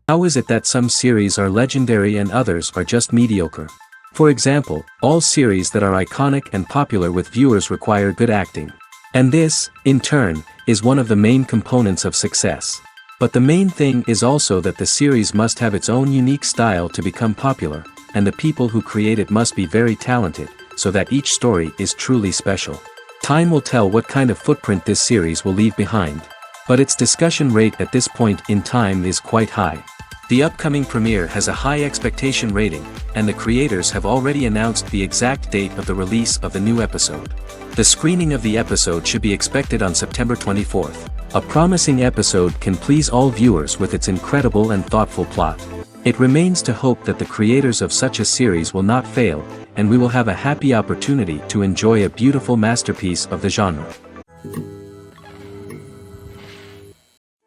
How is it that some series are legendary and others are just mediocre? For example, all series that are iconic and popular with viewers require good acting. And this, in turn, is one of the main components of success. But the main thing is also that the series must have its own unique style to become popular, and the people who create it must be very talented, so that each story is truly special. Time will tell what kind of footprint this series will leave behind. But its discussion rate at this point in time is quite high. The upcoming premiere has a high expectation rating, and the creators have already announced the exact date of the release of the new episode. The screening of the episode should be expected on September 24th. A promising episode can please all viewers with its incredible and thoughtful plot. It remains to hope that the creators of such a series will not fail, and we will have a happy opportunity to enjoy a beautiful masterpiece of the genre.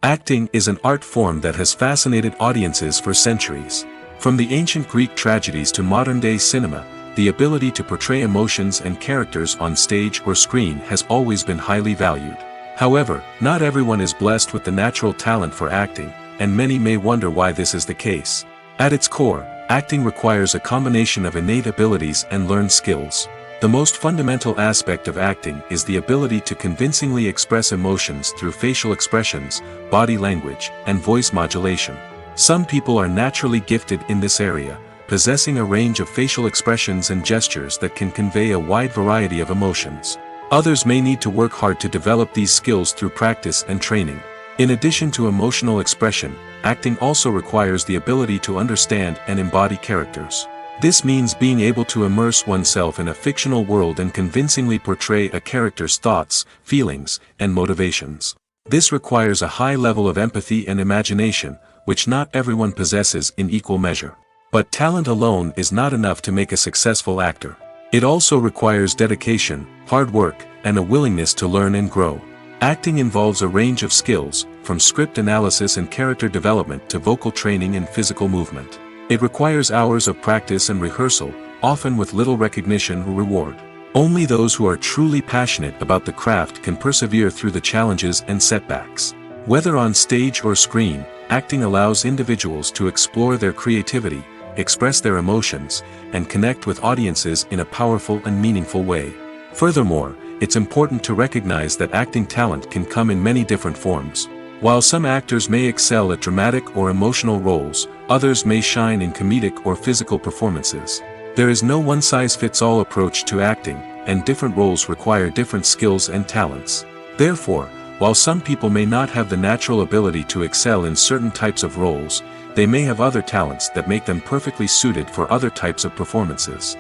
Acting is an art form that has fascinated audiences for centuries. From the ancient Greek tragedies to modern-day cinema, the ability to portray emotions and characters on stage or screen has always been highly valued. However, not everyone is blessed with the natural talent for acting, and many may wonder why this is the case. At its core, acting requires a combination of innate abilities and learned skills. The most fundamental aspect of acting is the ability to convincingly express emotions through facial expressions, body language, and voice modulation. Some people are naturally gifted in this area, possessing a range of facial expressions and gestures that can convey a wide variety of emotions. Others may need to work hard to develop these skills through practice and training. In addition to emotional expression, acting also requires the ability to understand and embody characters. This means being able to immerse oneself in a fictional world and convincingly portray a character's thoughts, feelings, and motivations. This requires a high level of empathy and imagination, which not everyone possesses in equal measure. But talent alone is not enough to make a successful actor. It also requires dedication, hard work, and a willingness to learn and grow. Acting involves a range of skills, from script analysis and character development to vocal training and physical movement. It requires hours of practice and rehearsal, often with little recognition or reward. Only those who are truly passionate about the craft can persevere through the challenges and setbacks. Whether on stage or screen, acting allows individuals to explore their creativity, express their emotions, and connect with audiences in a powerful and meaningful way. Furthermore, it's important to recognize that acting talent can come in many different forms. While some actors may excel at dramatic or emotional roles, others may shine in comedic or physical performances. There is no one-size-fits-all approach to acting, and different roles require different skills and talents. Therefore, while some people may not have the natural ability to excel in certain types of roles, they may have other talents that make them perfectly suited for other types of performances.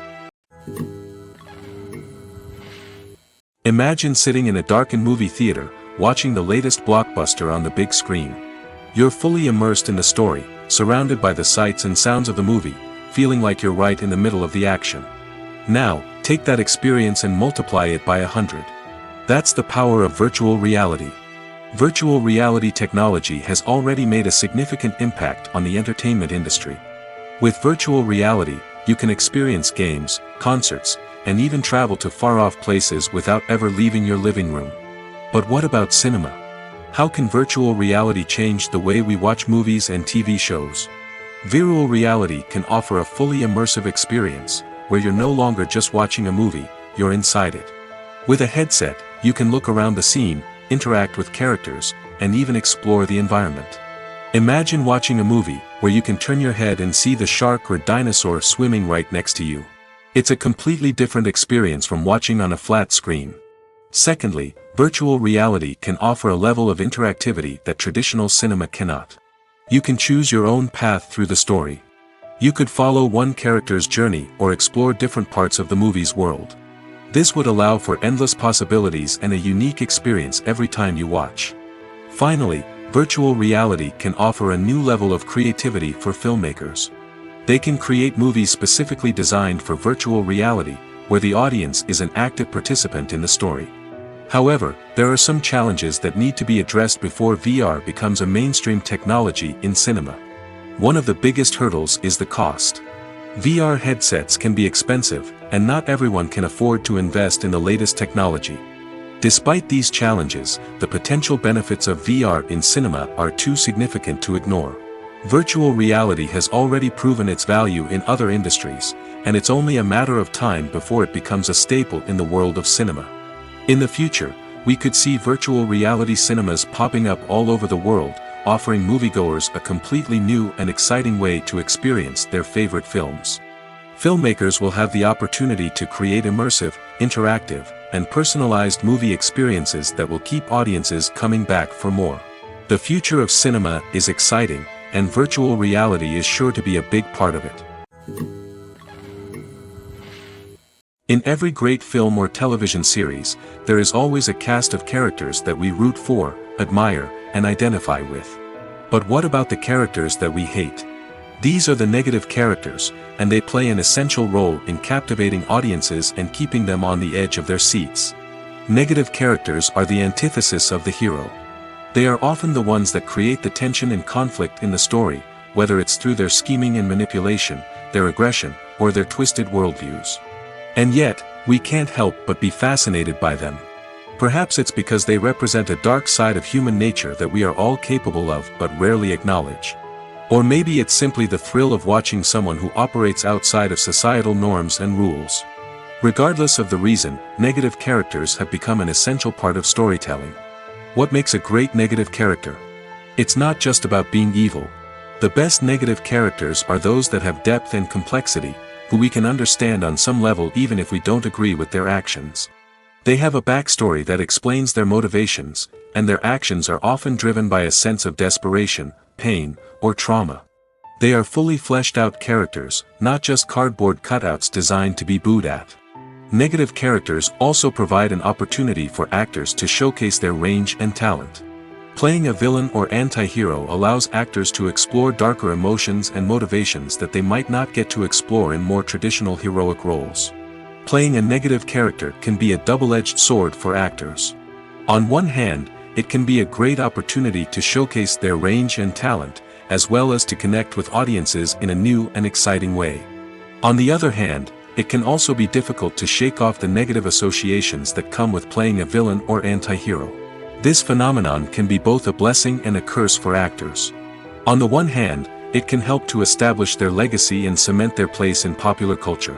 Imagine sitting in a darkened movie theater, watching the latest blockbuster on the big screen. You're fully immersed in the story, surrounded by the sights and sounds of the movie, feeling like you're right in the middle of the action. Now, take that experience and multiply it by 100. That's the power of virtual reality. Virtual reality technology has already made a significant impact on the entertainment industry. With virtual reality, you can experience games, concerts, and even travel to far-off places without ever leaving your living room. But what about cinema? How can virtual reality change the way we watch movies and TV shows? Virtual reality can offer a fully immersive experience, where you're no longer just watching a movie, you're inside it. With a headset, you can look around the scene, interact with characters, and even explore the environment. Imagine watching a movie, where you can turn your head and see the shark or dinosaur swimming right next to you. It's a completely different experience from watching on a flat screen. Secondly, virtual reality can offer a level of interactivity that traditional cinema cannot. You can choose your own path through the story. You could follow one character's journey or explore different parts of the movie's world. This would allow for endless possibilities and a unique experience every time you watch. Finally, virtual reality can offer a new level of creativity for filmmakers. They can create movies specifically designed for virtual reality, where the audience is an active participant in the story. However, there are some challenges that need to be addressed before VR becomes a mainstream technology in cinema. One of the biggest hurdles is the cost. VR headsets can be expensive, and not everyone can afford to invest in the latest technology. Despite these challenges, the potential benefits of VR in cinema are too significant to ignore. Virtual reality has already proven its value in other industries, and it's only a matter of time before it becomes a staple in the world of cinema. In the future, we could see virtual reality cinemas popping up all over the world, offering moviegoers a completely new and exciting way to experience their favorite films. Filmmakers will have the opportunity to create immersive, interactive, and personalized movie experiences that will keep audiences coming back for more. The future of cinema is exciting, and virtual reality is sure to be a big part of it. In every great film or television series, there is always a cast of characters that we root for, admire, and identify with. But what about the characters that we hate? These are the negative characters, and they play an essential role in captivating audiences and keeping them on the edge of their seats. Negative characters are the antithesis of the hero. They are often the ones that create the tension and conflict in the story, whether it's through their scheming and manipulation, their aggression, or their twisted worldviews. And yet, we can't help but be fascinated by them. Perhaps it's because they represent a dark side of human nature that we are all capable of but rarely acknowledge. Or maybe it's simply the thrill of watching someone who operates outside of societal norms and rules. Regardless of the reason, negative characters have become an essential part of storytelling. What makes a great negative character? It's not just about being evil. The best negative characters are those that have depth and complexity, who we can understand on some level even if we don't agree with their actions. They have a backstory that explains their motivations, and their actions are often driven by a sense of desperation, pain, or trauma. They are fully fleshed out characters, not just cardboard cutouts designed to be booed at. Negative characters also provide an opportunity for actors to showcase their range and talent. Playing a villain or anti-hero allows actors to explore darker emotions and motivations that they might not get to explore in more traditional heroic roles. Playing a negative character can be a double-edged sword for actors. On one hand, it can be a great opportunity to showcase their range and talent, as well as to connect with audiences in a new and exciting way. On the other hand, it can also be difficult to shake off the negative associations that come with playing a villain or anti-hero. This phenomenon can be both a blessing and a curse for actors. On the one hand, it can help to establish their legacy and cement their place in popular culture.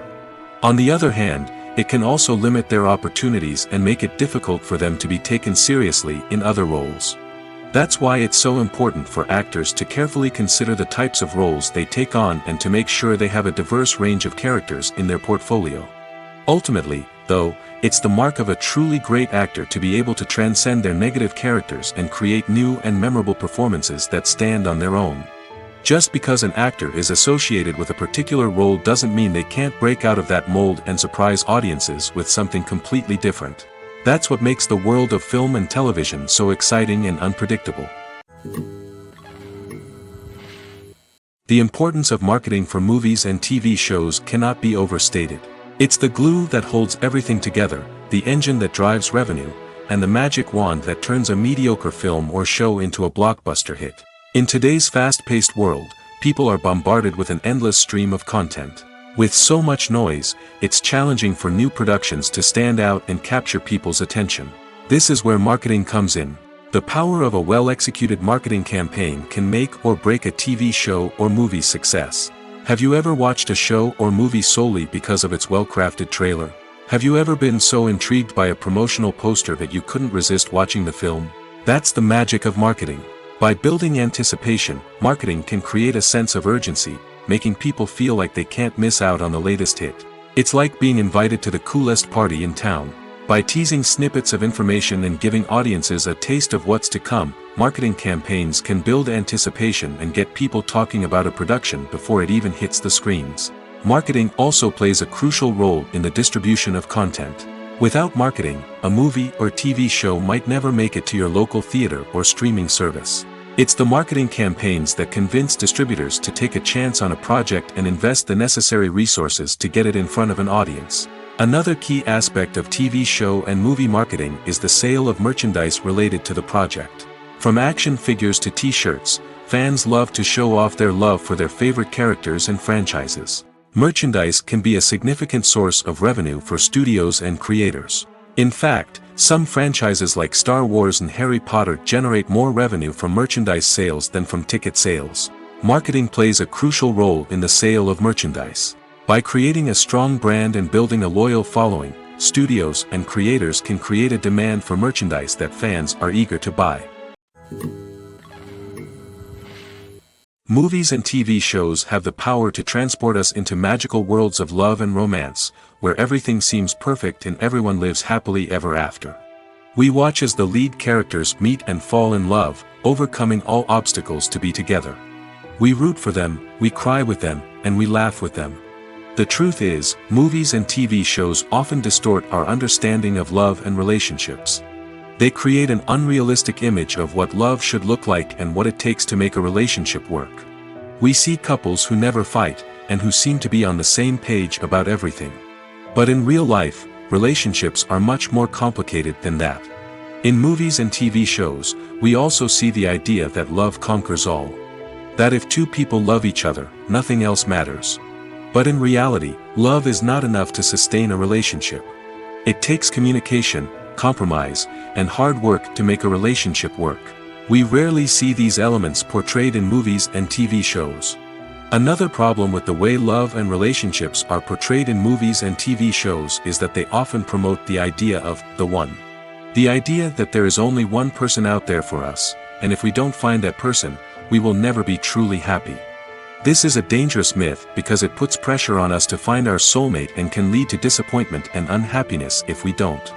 On the other hand, it can also limit their opportunities and make it difficult for them to be taken seriously in other roles. That's why it's so important for actors to carefully consider the types of roles they take on and to make sure they have a diverse range of characters in their portfolio. Ultimately, though, it's the mark of a truly great actor to be able to transcend their negative characters and create new and memorable performances that stand on their own. Just because an actor is associated with a particular role doesn't mean they can't break out of that mold and surprise audiences with something completely different. That's what makes the world of film and television so exciting and unpredictable. The importance of marketing for movies and TV shows cannot be overstated. It's the glue that holds everything together, the engine that drives revenue, and the magic wand that turns a mediocre film or show into a blockbuster hit. In today's fast-paced world, people are bombarded with an endless stream of content. With so much noise, it's challenging for new productions to stand out and capture people's attention. This is where marketing comes in. The power of a well-executed marketing campaign can make or break a TV show or movie's success. Have you ever watched a show or movie solely because of its well-crafted trailer? Have you ever been so intrigued by a promotional poster that you couldn't resist watching the film? That's the magic of marketing. By building anticipation, marketing can create a sense of urgency, making people feel like they can't miss out on the latest hit. It's like being invited to the coolest party in town. By teasing snippets of information and giving audiences a taste of what's to come, marketing campaigns can build anticipation and get people talking about a production before it even hits the screens. Marketing also plays a crucial role in the distribution of content. Without marketing, a movie or TV show might never make it to your local theater or streaming service. It's the marketing campaigns that convince distributors to take a chance on a project and invest the necessary resources to get it in front of an audience. Another key aspect of TV show and movie marketing is the sale of merchandise related to the project. From action figures to t-shirts, fans love to show off their love for their favorite characters and franchises. Merchandise can be a significant source of revenue for studios and creators. In fact, some franchises like Star Wars and Harry Potter generate more revenue from merchandise sales than from ticket sales. Marketing plays a crucial role in the sale of merchandise. By creating a strong brand and building a loyal following, studios and creators can create a demand for merchandise that fans are eager to buy. Movies and TV shows have the power to transport us into magical worlds of love and romance, where everything seems perfect and everyone lives happily ever after. We watch as the lead characters meet and fall in love, overcoming all obstacles to be together. We root for them, we cry with them, and we laugh with them. The truth is, movies and TV shows often distort our understanding of love and relationships. They create an unrealistic image of what love should look like and what it takes to make a relationship work. We see couples who never fight, and who seem to be on the same page about everything. But in real life, relationships are much more complicated than that. In movies and TV shows, we also see the idea that love conquers all. That if two people love each other, nothing else matters. But in reality, love is not enough to sustain a relationship. It takes communication, compromise, and hard work to make a relationship work. We rarely see these elements portrayed in movies and TV shows. Another problem with the way love and relationships are portrayed in movies and TV shows is that they often promote the idea of the one. The idea that there is only one person out there for us, and if we don't find that person, we will never be truly happy. This is a dangerous myth because it puts pressure on us to find our soulmate and can lead to disappointment and unhappiness if we don't.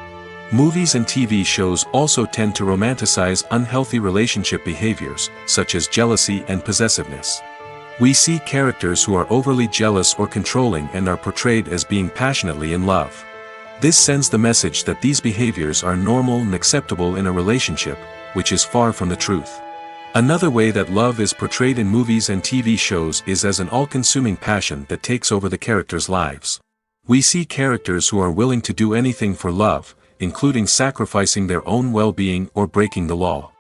Movies and TV shows also tend to romanticize unhealthy relationship behaviors, such as jealousy and possessiveness. We see characters who are overly jealous or controlling and are portrayed as being passionately in love. This sends the message that these behaviors are normal and acceptable in a relationship, which is far from the truth. Another way that love is portrayed in movies and TV shows is as an all-consuming passion that takes over the characters' lives. We see characters who are willing to do anything for love, including sacrificing their own well-being or breaking the law.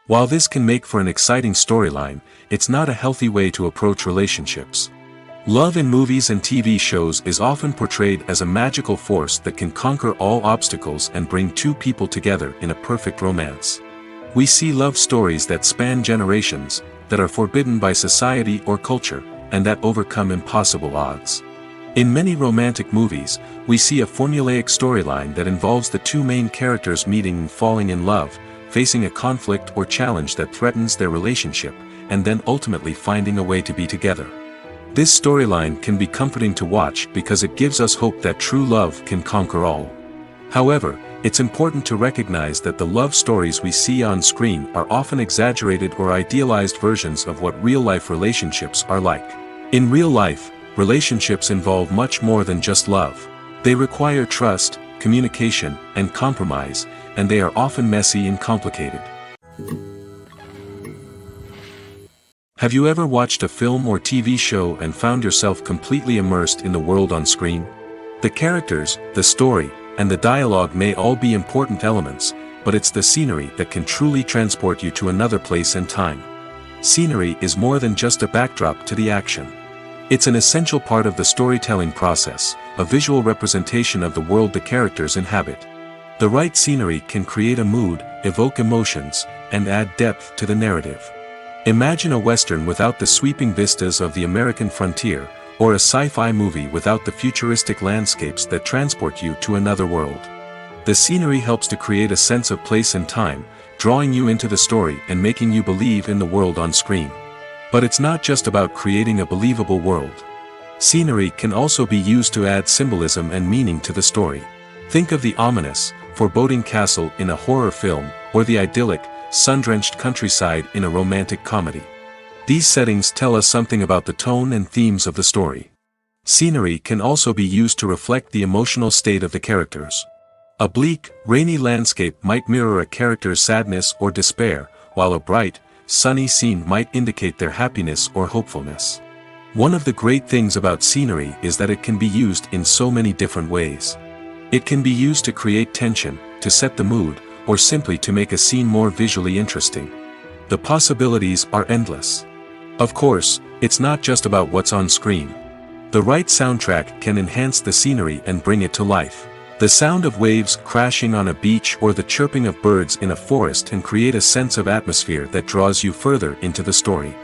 While this can make for an exciting storyline, it's not a healthy way to approach relationships. Love in movies and TV shows is often portrayed as a magical force that can conquer all obstacles and bring two people together in a perfect romance. We see love stories that span generations, that are forbidden by society or culture, and that overcome impossible odds. In many romantic movies, we see a formulaic storyline that involves the two main characters meeting and falling in love, facing a conflict or challenge that threatens their relationship, and then ultimately finding a way to be together. This storyline can be comforting to watch because it gives us hope that true love can conquer all. However, it's important to recognize that the love stories we see on screen are often exaggerated or idealized versions of what real-life relationships are like. In real life, relationships involve much more than just love. They require trust, communication, and compromise, and they are often messy and complicated. Have you ever watched a film or TV show and found yourself completely immersed in the world on screen? The characters, the story, and the dialogue may all be important elements, but it's the scenery that can truly transport you to another place and time. Scenery is more than just a backdrop to the action. It's an essential part of the storytelling process, a visual representation of the world the characters inhabit. The right scenery can create a mood, evoke emotions, and add depth to the narrative. Imagine a Western without the sweeping vistas of the American frontier, or a sci-fi movie without the futuristic landscapes that transport you to another world. The scenery helps to create a sense of place and time, drawing you into the story and making you believe in the world on screen. But it's not just about creating a believable world. Scenery can also be used to add symbolism and meaning to the story. Think of the ominous, foreboding castle in a horror film, or the idyllic, sun-drenched countryside in a romantic comedy. These settings tell us something about the tone and themes of the story. Scenery can also be used to reflect the emotional state of the characters. A bleak, rainy landscape might mirror a character's sadness or despair, while a bright, sunny scene might indicate their happiness or hopefulness. One of the great things about scenery is that it can be used in so many different ways. It can be used to create tension, to set the mood, or simply to make a scene more visually interesting. The possibilities are endless. Of course, it's not just about what's on screen. The right soundtrack can enhance the scenery and bring it to life. The sound of waves crashing on a beach or the chirping of birds in a forest can create a sense of atmosphere that draws you further into the story.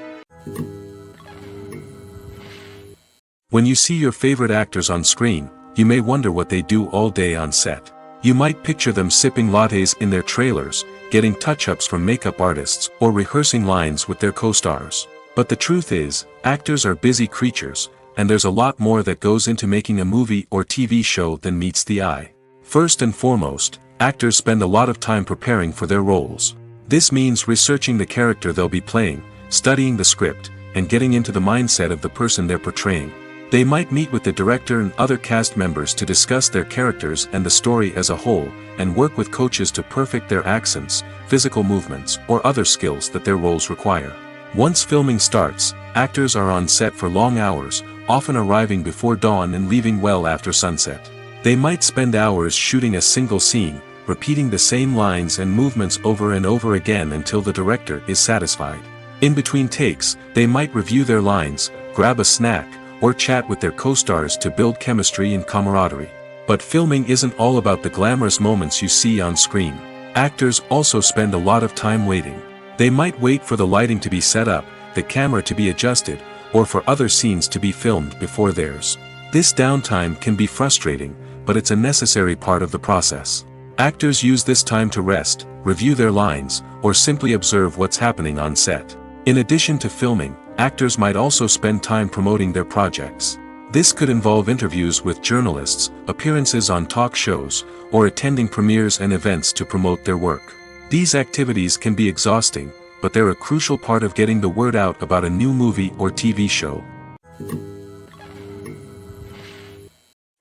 When you see your favorite actors on screen, you may wonder what they do all day on set. You might picture them sipping lattes in their trailers, getting touch-ups from makeup artists, or rehearsing lines with their co-stars. But the truth is, actors are busy creatures, and there's a lot more that goes into making a movie or TV show than meets the eye. First and foremost, actors spend a lot of time preparing for their roles. This means researching the character they'll be playing, studying the script, and getting into the mindset of the person they're portraying. They might meet with the director and other cast members to discuss their characters and the story as a whole, and work with coaches to perfect their accents, physical movements, or other skills that their roles require. Once filming starts, actors are on set for long hours, often arriving before dawn and leaving well after sunset. They might spend hours shooting a single scene, repeating the same lines and movements over and over again until the director is satisfied. In between takes, they might review their lines, grab a snack, or chat with their co-stars to build chemistry and camaraderie. But filming isn't all about the glamorous moments you see on screen. Actors also spend a lot of time waiting. They might wait for the lighting to be set up, the camera to be adjusted, or for other scenes to be filmed before theirs. This downtime can be frustrating, but it's a necessary part of the process. Actors use this time to rest, review their lines, or simply observe what's happening on set. In addition to filming, actors might also spend time promoting their projects. This could involve interviews with journalists, appearances on talk shows, or attending premieres and events to promote their work. These activities can be exhausting, but they're a crucial part of getting the word out about a new movie or TV show.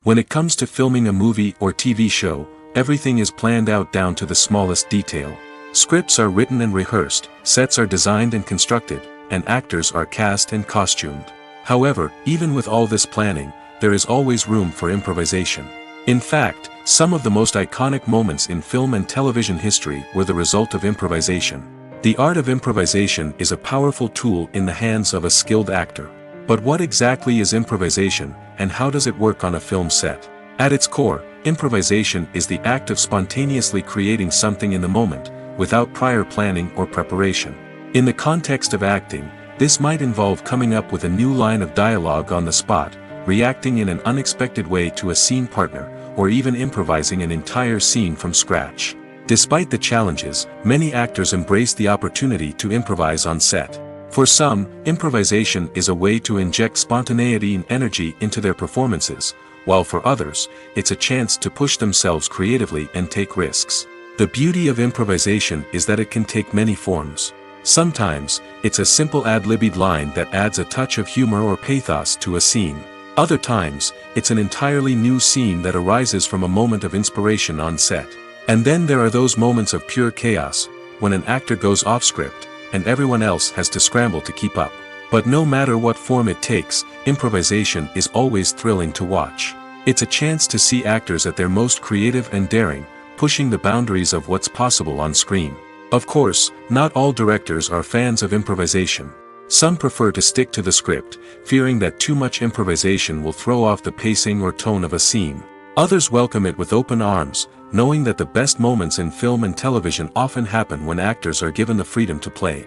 When it comes to filming a movie or TV show, everything is planned out down to the smallest detail. Scripts are written and rehearsed, sets are designed and constructed, and actors are cast and costumed. However, even with all this planning, there is always room for improvisation. In fact, some of the most iconic moments in film and television history were the result of improvisation. The art of improvisation is a powerful tool in the hands of a skilled actor. But what exactly is improvisation, and how does it work on a film set? At its core, improvisation is the act of spontaneously creating something in the moment, without prior planning or preparation. In the context of acting, this might involve coming up with a new line of dialogue on the spot, reacting in an unexpected way to a scene partner, or even improvising an entire scene from scratch. Despite the challenges, many actors embrace the opportunity to improvise on set. For some, improvisation is a way to inject spontaneity and energy into their performances, while for others, it's a chance to push themselves creatively and take risks. The beauty of improvisation is that it can take many forms. Sometimes, it's a simple ad-libbed line that adds a touch of humor or pathos to a scene. Other times, it's an entirely new scene that arises from a moment of inspiration on set. And then there are those moments of pure chaos, when an actor goes off script, and everyone else has to scramble to keep up. But no matter what form it takes, improvisation is always thrilling to watch. It's a chance to see actors at their most creative and daring, pushing the boundaries of what's possible on screen. Of course, not all directors are fans of improvisation. Some prefer to stick to the script, fearing that too much improvisation will throw off the pacing or tone of a scene. Others welcome it with open arms, knowing that the best moments in film and television often happen when actors are given the freedom to play.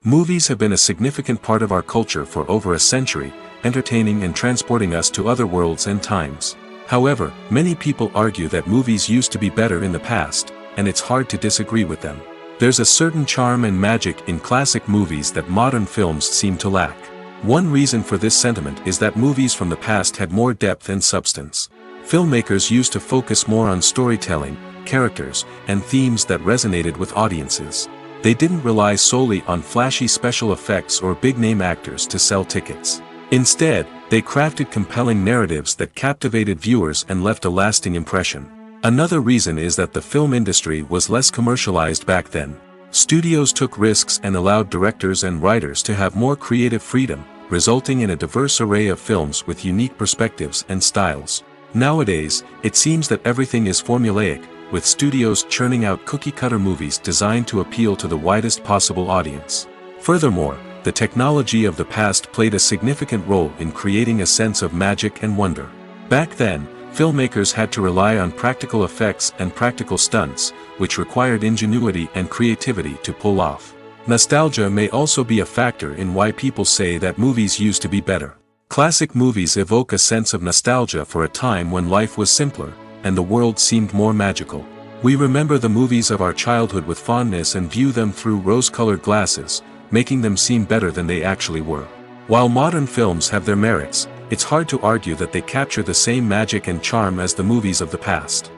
Movies have been a significant part of our culture for over a century, entertaining and transporting us to other worlds and times. However, many people argue that movies used to be better in the past, and it's hard to disagree with them. There's a certain charm and magic in classic movies that modern films seem to lack. One reason for this sentiment is that movies from the past had more depth and substance. Filmmakers used to focus more on storytelling, characters, and themes that resonated with audiences. They didn't rely solely on flashy special effects or big-name actors to sell tickets. Instead, they crafted compelling narratives that captivated viewers and left a lasting impression. Another reason is that the film industry was less commercialized back then. Studios took risks and allowed directors and writers to have more creative freedom, resulting in a diverse array of films with unique perspectives and styles. Nowadays, it seems that everything is formulaic, with studios churning out cookie-cutter movies designed to appeal to the widest possible audience. Furthermore, the technology of the past played a significant role in creating a sense of magic and wonder. Back then, filmmakers had to rely on practical effects and practical stunts, which required ingenuity and creativity to pull off. Nostalgia may also be a factor in why people say that movies used to be better. Classic movies evoke a sense of nostalgia for a time when life was simpler, and the world seemed more magical. We remember the movies of our childhood with fondness and view them through rose-colored glasses, making them seem better than they actually were. While modern films have their merits, it's hard to argue that they capture the same magic and charm as the movies of the past.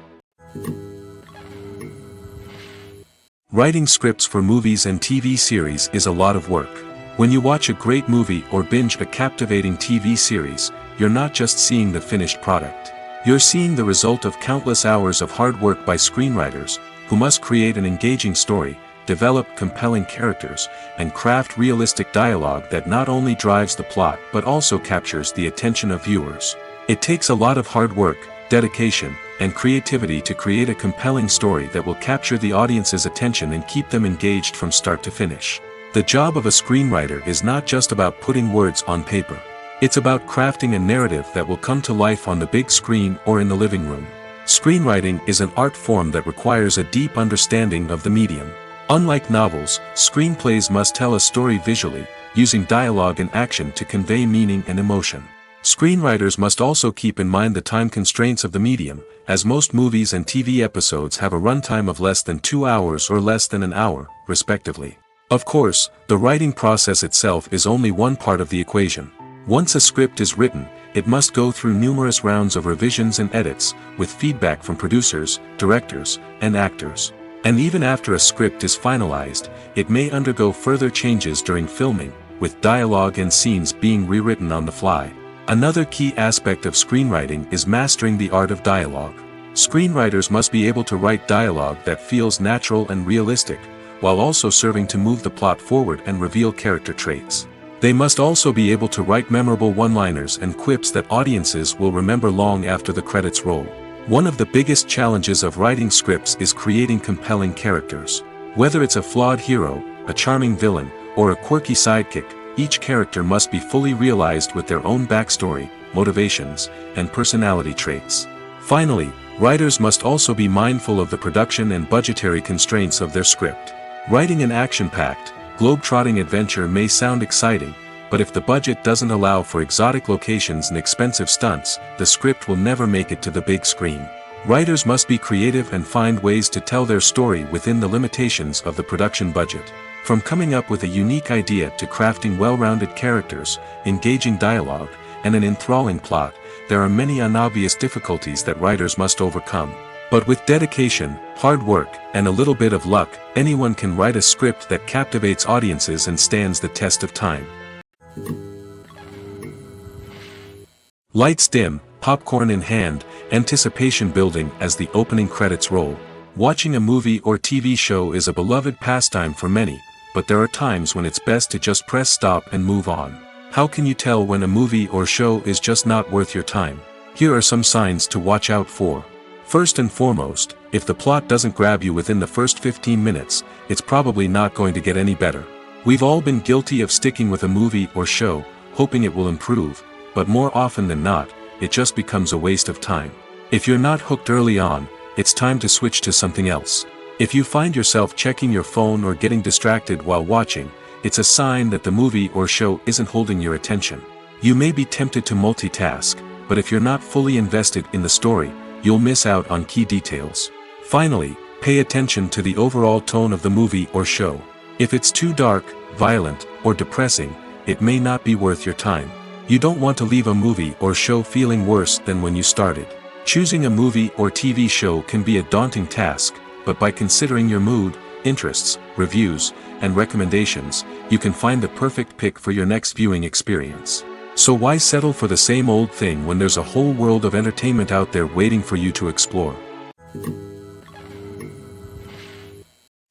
Writing scripts for movies and TV series is a lot of work. When you watch a great movie or binge a captivating TV series, you're not just seeing the finished product. You're seeing the result of countless hours of hard work by screenwriters, who must create an engaging story, develop compelling characters, and craft realistic dialogue that not only drives the plot but also captures the attention of viewers. It takes a lot of hard work, dedication, and creativity to create a compelling story that will capture the audience's attention and keep them engaged from start to finish. The job of a screenwriter is not just about putting words on paper. It's about crafting a narrative that will come to life on the big screen or in the living room. Screenwriting is an art form that requires a deep understanding of the medium. Unlike novels, screenplays must tell a story visually, using dialogue and action to convey meaning and emotion. Screenwriters must also keep in mind the time constraints of the medium, as most movies and TV episodes have a runtime of less than 2 hours or less than an hour, respectively. Of course, the writing process itself is only one part of the equation. Once a script is written, it must go through numerous rounds of revisions and edits, with feedback from producers, directors, and actors. And even after a script is finalized, it may undergo further changes during filming, with dialogue and scenes being rewritten on the fly. Another key aspect of screenwriting is mastering the art of dialogue. Screenwriters must be able to write dialogue that feels natural and realistic, while also serving to move the plot forward and reveal character traits. They must also be able to write memorable one-liners and quips that audiences will remember long after the credits roll. One of the biggest challenges of writing scripts is creating compelling characters. Whether it's a flawed hero, a charming villain, or a quirky sidekick, each character must be fully realized with their own backstory, motivations, and personality traits. Finally, writers must also be mindful of the production and budgetary constraints of their script. Writing an action-packed, globe-trotting adventure may sound exciting, but if the budget doesn't allow for exotic locations and expensive stunts, the script will never make it to the big screen. Writers must be creative and find ways to tell their story within the limitations of the production budget. From coming up with a unique idea to crafting well-rounded characters, engaging dialogue, and an enthralling plot, there are many unobvious difficulties that writers must overcome. But with dedication, hard work, and a little bit of luck, anyone can write a script that captivates audiences and stands the test of time. Lights dim, popcorn in hand, anticipation building as the opening credits roll. Watching a movie or TV show is a beloved pastime for many, but there are times when it's best to just press stop and move on. How can you tell when a movie or show is just not worth your time? Here are some signs to watch out for. First and foremost, if the plot doesn't grab you within the first 15 minutes, it's probably not going to get any better. We've all been guilty of sticking with a movie or show, hoping it will improve, but more often than not, it just becomes a waste of time. If you're not hooked early on, it's time to switch to something else. If you find yourself checking your phone or getting distracted while watching, it's a sign that the movie or show isn't holding your attention. You may be tempted to multitask, but if you're not fully invested in the story, you'll miss out on key details. Finally, pay attention to the overall tone of the movie or show. If it's too dark, violent, or depressing, it may not be worth your time. You don't want to leave a movie or show feeling worse than when you started. Choosing a movie or TV show can be a daunting task, but by considering your mood, interests, reviews, and recommendations, you can find the perfect pick for your next viewing experience. So why settle for the same old thing when there's a whole world of entertainment out there waiting for you to explore?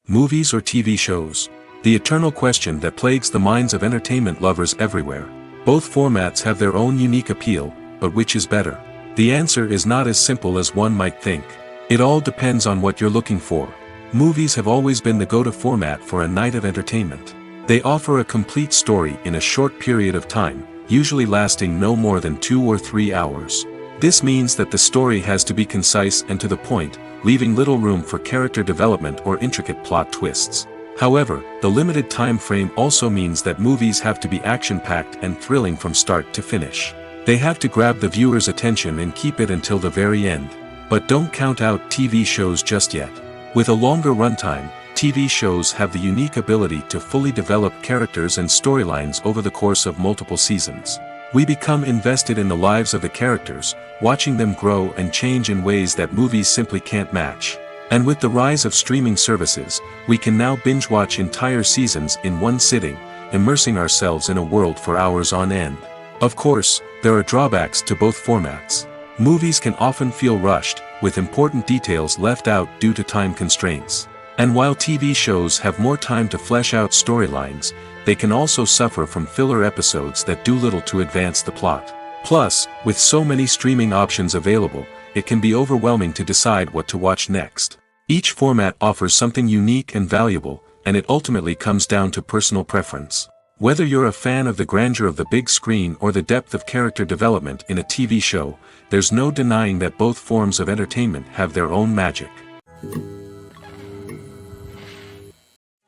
Movies or TV shows? The eternal question that plagues the minds of entertainment lovers everywhere. Both formats have their own unique appeal, but which is better? The answer is not as simple as one might think. It all depends on what you're looking for. Movies have always been the go-to format for a night of entertainment. They offer a complete story in a short period of time, usually lasting no more than 2 or 3 hours. This means that the story has to be concise and to the point, leaving little room for character development or intricate plot twists. However, the limited time frame also means that movies have to be action-packed and thrilling from start to finish. They have to grab the viewer's attention and keep it until the very end. But don't count out TV shows just yet. With a longer runtime, TV shows have the unique ability to fully develop characters and storylines over the course of multiple seasons. We become invested in the lives of the characters, watching them grow and change in ways that movies simply can't match. And with the rise of streaming services, we can now binge-watch entire seasons in one sitting, immersing ourselves in a world for hours on end. Of course, there are drawbacks to both formats. Movies can often feel rushed, with important details left out due to time constraints. And while TV shows have more time to flesh out storylines, they can also suffer from filler episodes that do little to advance the plot. Plus, with so many streaming options available, it can be overwhelming to decide what to watch next. Each format offers something unique and valuable, and it ultimately comes down to personal preference. Whether you're a fan of the grandeur of the big screen or the depth of character development in a TV show, there's no denying that both forms of entertainment have their own magic.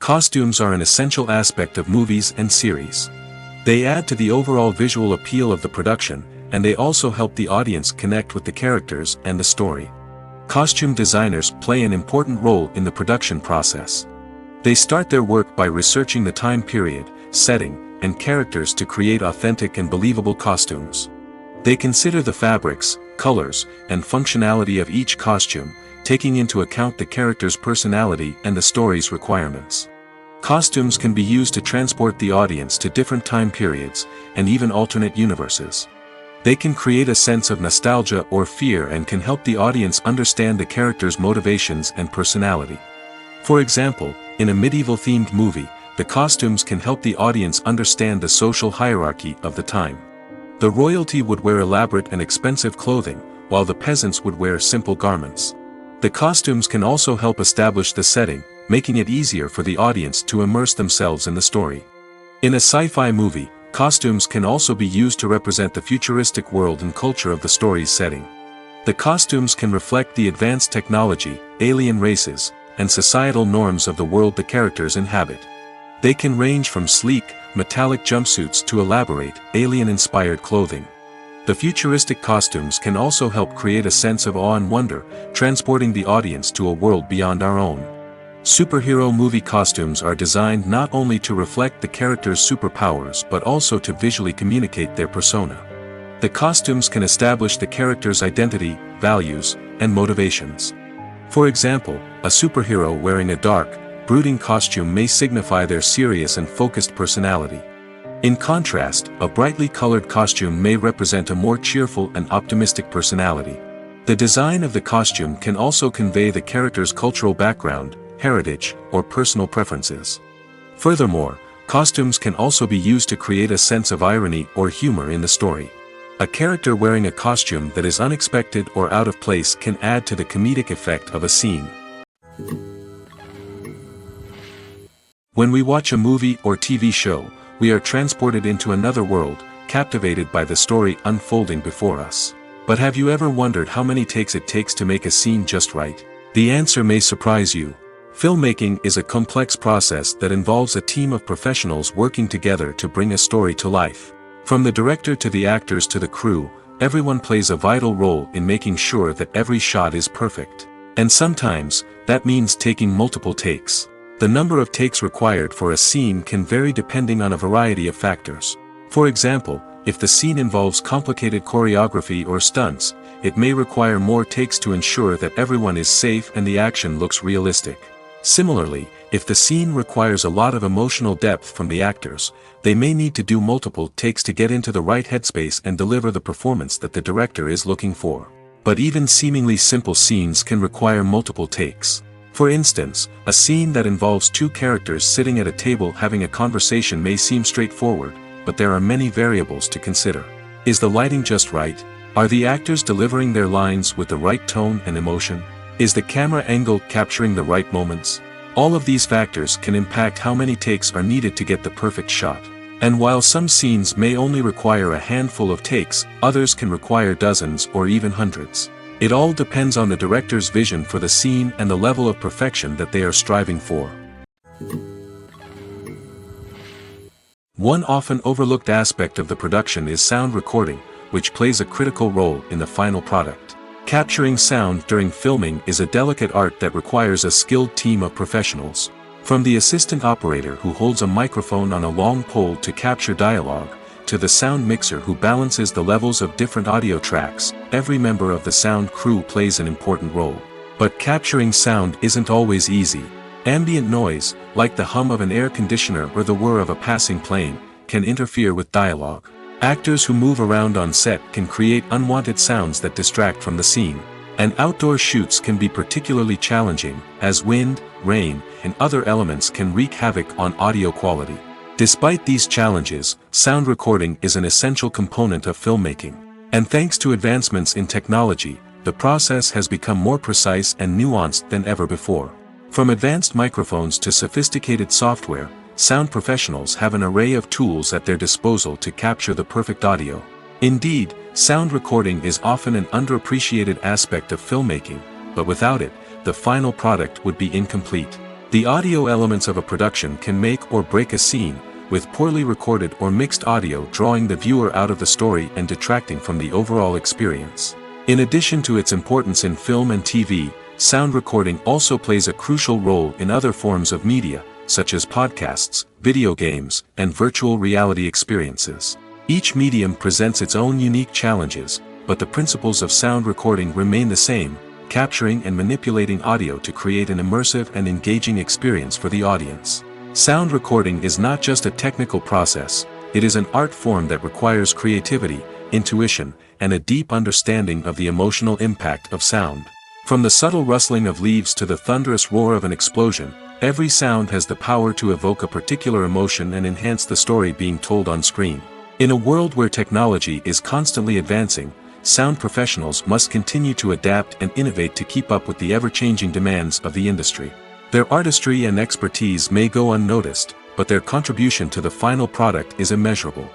Costumes are an essential aspect of movies and series. They add to the overall visual appeal of the production, and they also help the audience connect with the characters and the story. Costume designers play an important role in the production process. They start their work by researching the time period, setting, and characters to create authentic and believable costumes. They consider the fabrics, colors, and functionality of each costume, taking into account the character's personality and the story's requirements. Costumes can be used to transport the audience to different time periods, and even alternate universes. They can create a sense of nostalgia or fear and can help the audience understand the character's motivations and personality. For example, in a medieval-themed movie, the costumes can help the audience understand the social hierarchy of the time. The royalty would wear elaborate and expensive clothing, while the peasants would wear simple garments. The costumes can also help establish the setting, making it easier for the audience to immerse themselves in the story. In a sci-fi movie, costumes can also be used to represent the futuristic world and culture of the story's setting. The costumes can reflect the advanced technology, alien races, and societal norms of the world the characters inhabit. They can range from sleek, metallic jumpsuits to elaborate, alien-inspired clothing. The futuristic costumes can also help create a sense of awe and wonder, transporting the audience to a world beyond our own. Superhero movie costumes are designed not only to reflect the character's superpowers but also to visually communicate their persona. The costumes can establish the character's identity, values, and motivations. For example, a superhero wearing a dark, brooding costume may signify their serious and focused personality. In contrast, a brightly colored costume may represent a more cheerful and optimistic personality. The design of the costume can also convey the character's cultural background, heritage, or personal preferences. Furthermore, costumes can also be used to create a sense of irony or humor in the story. A character wearing a costume that is unexpected or out of place can add to the comedic effect of a scene. When we watch a movie or TV show, we are transported into another world, captivated by the story unfolding before us. But have you ever wondered how many takes it takes to make a scene just right? The answer may surprise you. Filmmaking is a complex process that involves a team of professionals working together to bring a story to life. From the director to the actors to the crew, everyone plays a vital role in making sure that every shot is perfect. And sometimes, that means taking multiple takes. The number of takes required for a scene can vary depending on a variety of factors. For example, if the scene involves complicated choreography or stunts, it may require more takes to ensure that everyone is safe and the action looks realistic. Similarly, if the scene requires a lot of emotional depth from the actors, they may need to do multiple takes to get into the right headspace and deliver the performance that the director is looking for. But even seemingly simple scenes can require multiple takes. For instance, a scene that involves two characters sitting at a table having a conversation may seem straightforward, but there are many variables to consider. Is the lighting just right? Are the actors delivering their lines with the right tone and emotion? Is the camera angle capturing the right moments? All of these factors can impact how many takes are needed to get the perfect shot. And while some scenes may only require a handful of takes, others can require dozens or even hundreds. It all depends on the director's vision for the scene and the level of perfection that they are striving for. One often overlooked aspect of the production is sound recording, which plays a critical role in the final product. Capturing sound during filming is a delicate art that requires a skilled team of professionals. From the assistant operator who holds a microphone on a long pole to capture dialogue, to the sound mixer who balances the levels of different audio tracks, every member of the sound crew plays an important role. But capturing sound isn't always easy. Ambient noise, like the hum of an air conditioner or the whir of a passing plane, can interfere with dialogue. Actors who move around on set can create unwanted sounds that distract from the scene. And outdoor shoots can be particularly challenging, as wind, rain, and other elements can wreak havoc on audio quality. Despite these challenges, sound recording is an essential component of filmmaking. And thanks to advancements in technology, the process has become more precise and nuanced than ever before. From advanced microphones to sophisticated software, sound professionals have an array of tools at their disposal to capture the perfect audio. Indeed, sound recording is often an underappreciated aspect of filmmaking, but without it, the final product would be incomplete. The audio elements of a production can make or break a scene, with poorly recorded or mixed audio drawing the viewer out of the story and detracting from the overall experience. In addition to its importance in film and TV, sound recording also plays a crucial role in other forms of media, such as podcasts, video games, and virtual reality experiences. Each medium presents its own unique challenges, but the principles of sound recording remain the same, capturing and manipulating audio to create an immersive and engaging experience for the audience. Sound recording is not just a technical process, it is an art form that requires creativity, intuition, and a deep understanding of the emotional impact of sound. From the subtle rustling of leaves to the thunderous roar of an explosion, every sound has the power to evoke a particular emotion and enhance the story being told on screen. In a world where technology is constantly advancing, sound professionals must continue to adapt and innovate to keep up with the ever-changing demands of the industry. Their artistry and expertise may go unnoticed, but their contribution to the final product is immeasurable.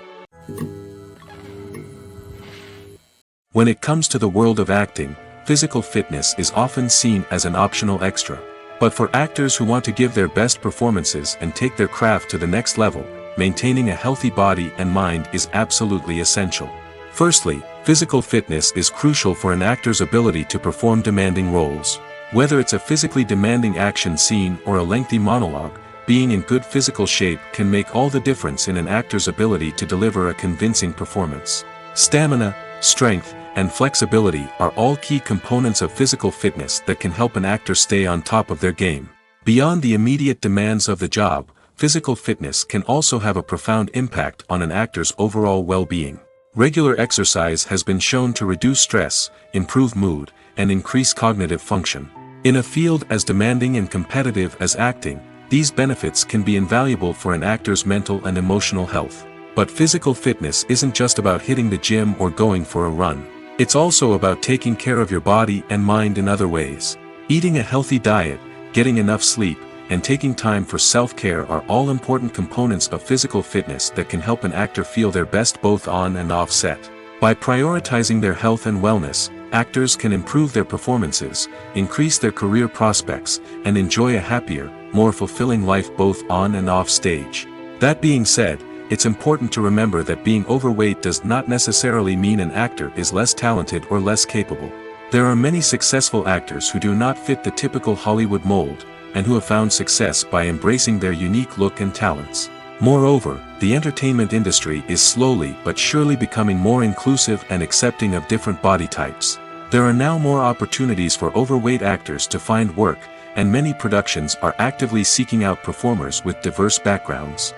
When it comes to the world of acting, physical fitness is often seen as an optional extra. But for actors who want to give their best performances and take their craft to the next level, maintaining a healthy body and mind is absolutely essential. Firstly, physical fitness is crucial for an actor's ability to perform demanding roles. Whether it's a physically demanding action scene or a lengthy monologue, being in good physical shape can make all the difference in an actor's ability to deliver a convincing performance. Stamina, strength, and flexibility are all key components of physical fitness that can help an actor stay on top of their game. Beyond the immediate demands of the job, physical fitness can also have a profound impact on an actor's overall well-being. Regular exercise has been shown to reduce stress, improve mood, and increase cognitive function. In a field as demanding and competitive as acting, these benefits can be invaluable for an actor's mental and emotional health. But physical fitness isn't just about hitting the gym or going for a run. It's also about taking care of your body and mind in other ways. Eating a healthy diet, getting enough sleep, and taking time for self-care are all important components of physical fitness that can help an actor feel their best both on and off set. By prioritizing their health and wellness, actors can improve their performances, increase their career prospects, and enjoy a happier, more fulfilling life both on and off stage. That being said, it's important to remember that being overweight does not necessarily mean an actor is less talented or less capable. There are many successful actors who do not fit the typical Hollywood mold, and who have found success by embracing their unique look and talents. Moreover, the entertainment industry is slowly but surely becoming more inclusive and accepting of different body types. There are now more opportunities for overweight actors to find work, and many productions are actively seeking out performers with diverse backgrounds.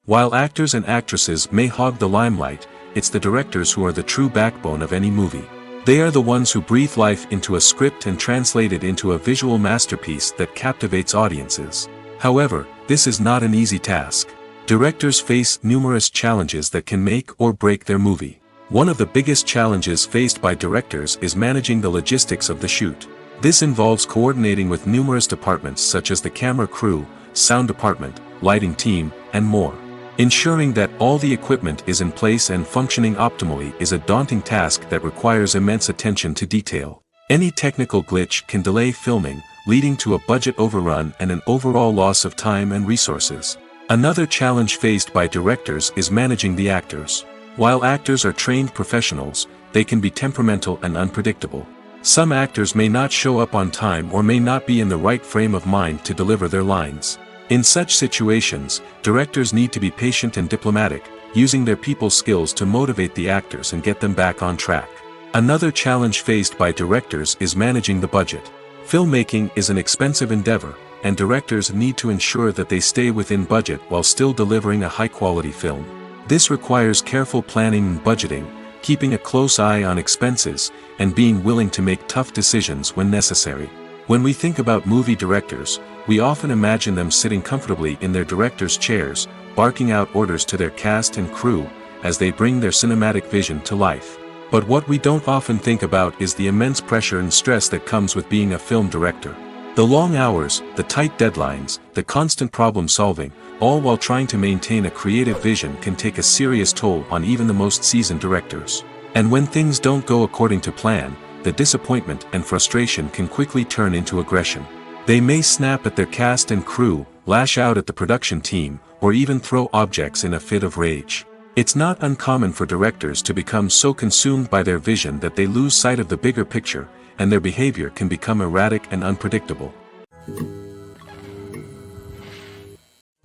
While actors and actresses may hog the limelight, it's the directors who are the true backbone of any movie. They are the ones who breathe life into a script and translate it into a visual masterpiece that captivates audiences. However, this is not an easy task. Directors face numerous challenges that can make or break their movie. One of the biggest challenges faced by directors is managing the logistics of the shoot. This involves coordinating with numerous departments such as the camera crew, sound department, lighting team, and more. Ensuring that all the equipment is in place and functioning optimally is a daunting task that requires immense attention to detail. Any technical glitch can delay filming, leading to a budget overrun and an overall loss of time and resources. Another challenge faced by directors is managing the actors. While actors are trained professionals, they can be temperamental and unpredictable. Some actors may not show up on time or may not be in the right frame of mind to deliver their lines. In such situations, directors need to be patient and diplomatic, using their people skills to motivate the actors and get them back on track. Another challenge faced by directors is managing the budget. Filmmaking is an expensive endeavor, and directors need to ensure that they stay within budget while still delivering a high-quality film. This requires careful planning and budgeting, keeping a close eye on expenses, and being willing to make tough decisions when necessary. When we think about movie directors, we often imagine them sitting comfortably in their director's chairs, barking out orders to their cast and crew, as they bring their cinematic vision to life. But what we don't often think about is the immense pressure and stress that comes with being a film director. The long hours, the tight deadlines, the constant problem solving, all while trying to maintain a creative vision can take a serious toll on even the most seasoned directors. And when things don't go according to plan, the disappointment and frustration can quickly turn into aggression. They may snap at their cast and crew, lash out at the production team, or even throw objects in a fit of rage. It's not uncommon for directors to become so consumed by their vision that they lose sight of the bigger picture, and their behavior can become erratic and unpredictable.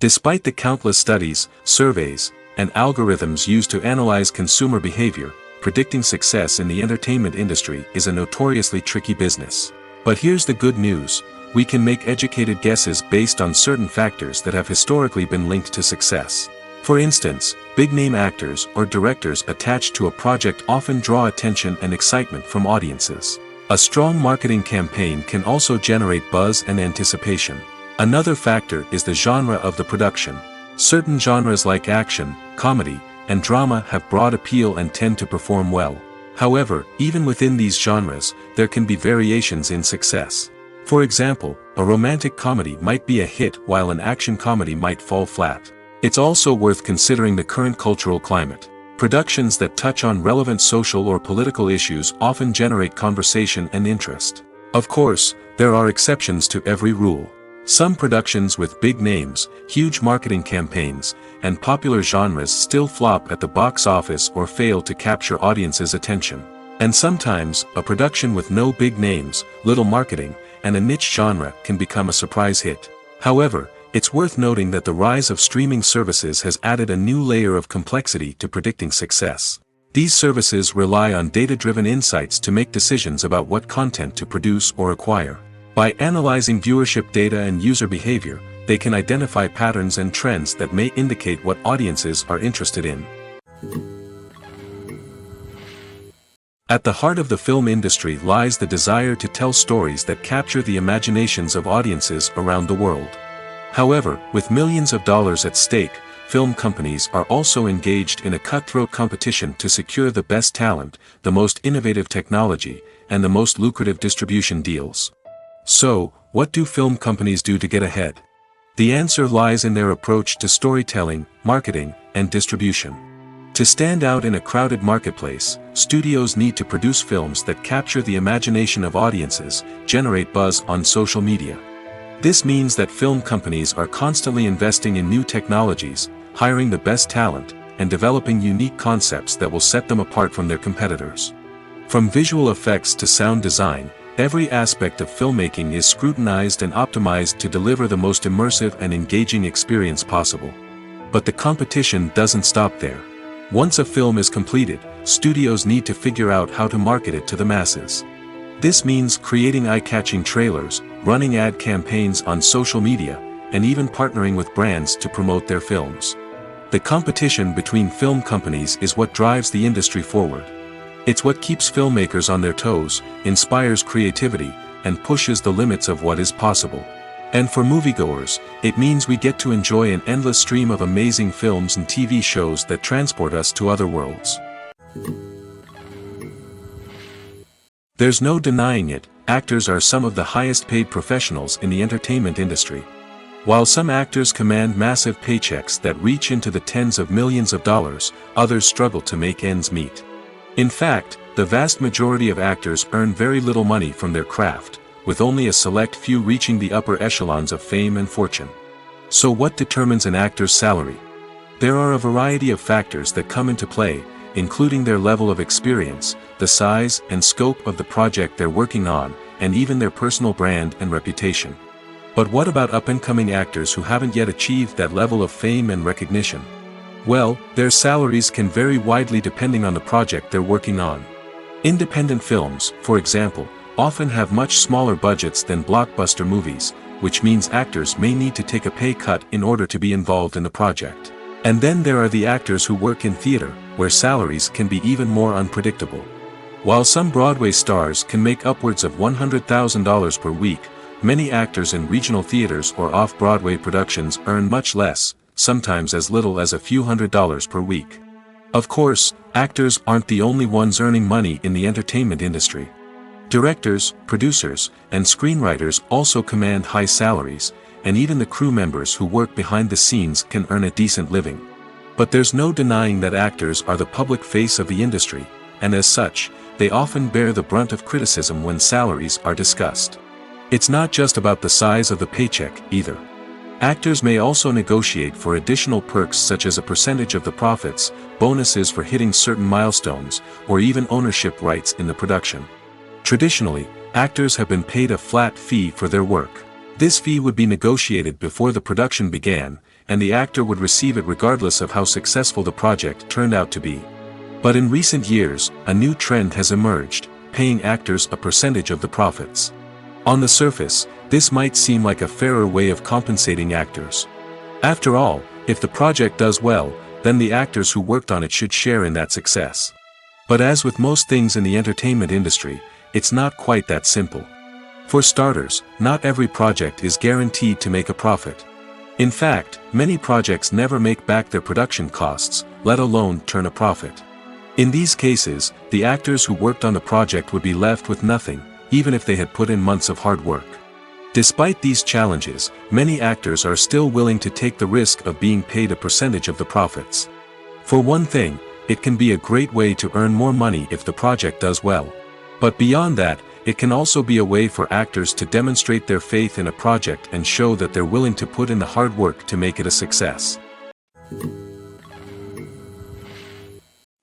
Despite the countless studies, surveys, and algorithms used to analyze consumer behavior, predicting success in the entertainment industry is a notoriously tricky business. But here's the good news: we can make educated guesses based on certain factors that have historically been linked to success. For instance, big-name actors or directors attached to a project often draw attention and excitement from audiences. A strong marketing campaign can also generate buzz and anticipation. Another factor is the genre of the production. Certain genres like action, comedy, and drama have broad appeal and tend to perform well. However, even within these genres, there can be variations in success. For example, a romantic comedy might be a hit while an action comedy might fall flat. It's also worth considering the current cultural climate. Productions that touch on relevant social or political issues often generate conversation and interest. Of course, there are exceptions to every rule. Some productions with big names, huge marketing campaigns, and popular genres still flop at the box office or fail to capture audiences' attention. And sometimes, a production with no big names, little marketing, and a niche genre can become a surprise hit. However, it's worth noting that the rise of streaming services has added a new layer of complexity to predicting success. These services rely on data-driven insights to make decisions about what content to produce or acquire. By analyzing viewership data and user behavior, they can identify patterns and trends that may indicate what audiences are interested in. At the heart of the film industry lies the desire to tell stories that capture the imaginations of audiences around the world. However, with millions of dollars at stake, film companies are also engaged in a cutthroat competition to secure the best talent, the most innovative technology, and the most lucrative distribution deals. So, what do film companies do to get ahead? The answer lies in their approach to storytelling, marketing, and distribution. To stand out in a crowded marketplace, studios need to produce films that capture the imagination of audiences, generate buzz on social media. This means that film companies are constantly investing in new technologies, hiring the best talent, and developing unique concepts that will set them apart from their competitors. From visual effects to sound design, every aspect of filmmaking is scrutinized and optimized to deliver the most immersive and engaging experience possible. But the competition doesn't stop there. Once a film is completed, studios need to figure out how to market it to the masses. This means creating eye-catching trailers, running ad campaigns on social media, and even partnering with brands to promote their films. The competition between film companies is what drives the industry forward. It's what keeps filmmakers on their toes, inspires creativity, and pushes the limits of what is possible. And for moviegoers, it means we get to enjoy an endless stream of amazing films and TV shows that transport us to other worlds. There's no denying it, actors are some of the highest paid professionals in the entertainment industry. While some actors command massive paychecks that reach into the tens of millions of dollars, others struggle to make ends meet. In fact, the vast majority of actors earn very little money from their craft, with only a select few reaching the upper echelons of fame and fortune. So what determines an actor's salary? There are a variety of factors that come into play, including their level of experience, the size and scope of the project they're working on, and even their personal brand and reputation. But what about up-and-coming actors who haven't yet achieved that level of fame and recognition? Well, their salaries can vary widely depending on the project they're working on. Independent films, for example, often have much smaller budgets than blockbuster movies, which means actors may need to take a pay cut in order to be involved in the project. And then there are the actors who work in theater, where salaries can be even more unpredictable. While some Broadway stars can make upwards of $100,000 per week, many actors in regional theaters or off-Broadway productions earn much less, sometimes as little as a few $100s per week. Of course, actors aren't the only ones earning money in the entertainment industry. Directors, producers, and screenwriters also command high salaries, and even the crew members who work behind the scenes can earn a decent living. But there's no denying that actors are the public face of the industry, and as such, they often bear the brunt of criticism when salaries are discussed. It's not just about the size of the paycheck, either. Actors may also negotiate for additional perks such as a percentage of the profits, bonuses for hitting certain milestones, or even ownership rights in the production. Traditionally, actors have been paid a flat fee for their work. This fee would be negotiated before the production began, and the actor would receive it regardless of how successful the project turned out to be. But in recent years, a new trend has emerged, paying actors a percentage of the profits. On the surface, this might seem like a fairer way of compensating actors. After all, if the project does well, then the actors who worked on it should share in that success. But as with most things in the entertainment industry, it's not quite that simple. For starters, not every project is guaranteed to make a profit. In fact, many projects never make back their production costs, let alone turn a profit. In these cases, the actors who worked on the project would be left with nothing, even if they had put in months of hard work. Despite these challenges, many actors are still willing to take the risk of being paid a percentage of the profits. For one thing, it can be a great way to earn more money if the project does well. But beyond that, it can also be a way for actors to demonstrate their faith in a project and show that they're willing to put in the hard work to make it a success.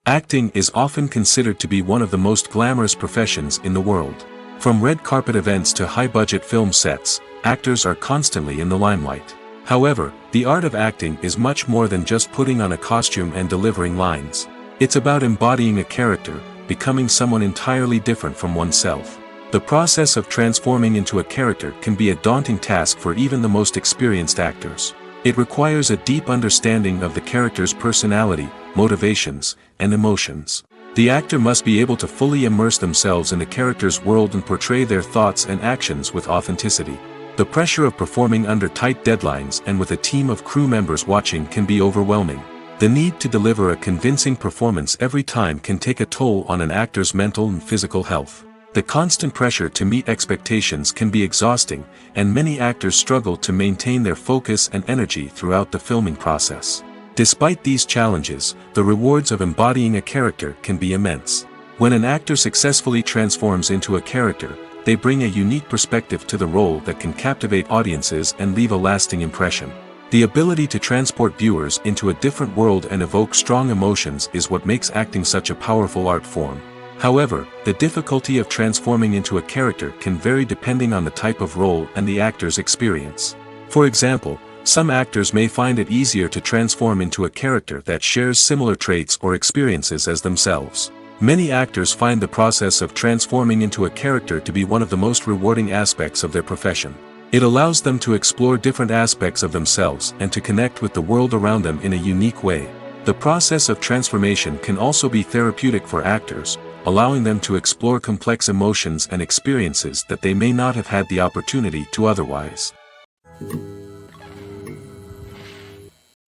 Acting is often considered to be one of the most glamorous professions in the world. From red carpet events to high-budget film sets, actors are constantly in the limelight. However, the art of acting is much more than just putting on a costume and delivering lines. It's about embodying a character, becoming someone entirely different from oneself. The process of transforming into a character can be a daunting task for even the most experienced actors. It requires a deep understanding of the character's personality, motivations, and emotions. The actor must be able to fully immerse themselves in the character's world and portray their thoughts and actions with authenticity. The pressure of performing under tight deadlines and with a team of crew members watching can be overwhelming. The need to deliver a convincing performance every time can take a toll on an actor's mental and physical health. The constant pressure to meet expectations can be exhausting, and many actors struggle to maintain their focus and energy throughout the filming process. Despite these challenges, the rewards of embodying a character can be immense. When an actor successfully transforms into a character, they bring a unique perspective to the role that can captivate audiences and leave a lasting impression. The ability to transport viewers into a different world and evoke strong emotions is what makes acting such a powerful art form. However, the difficulty of transforming into a character can vary depending on the type of role and the actor's experience. For example, some actors may find it easier to transform into a character that shares similar traits or experiences as themselves. Many actors find the process of transforming into a character to be one of the most rewarding aspects of their profession. It allows them to explore different aspects of themselves and to connect with the world around them in a unique way. The process of transformation can also be therapeutic for actors, allowing them to explore complex emotions and experiences that they may not have had the opportunity to otherwise.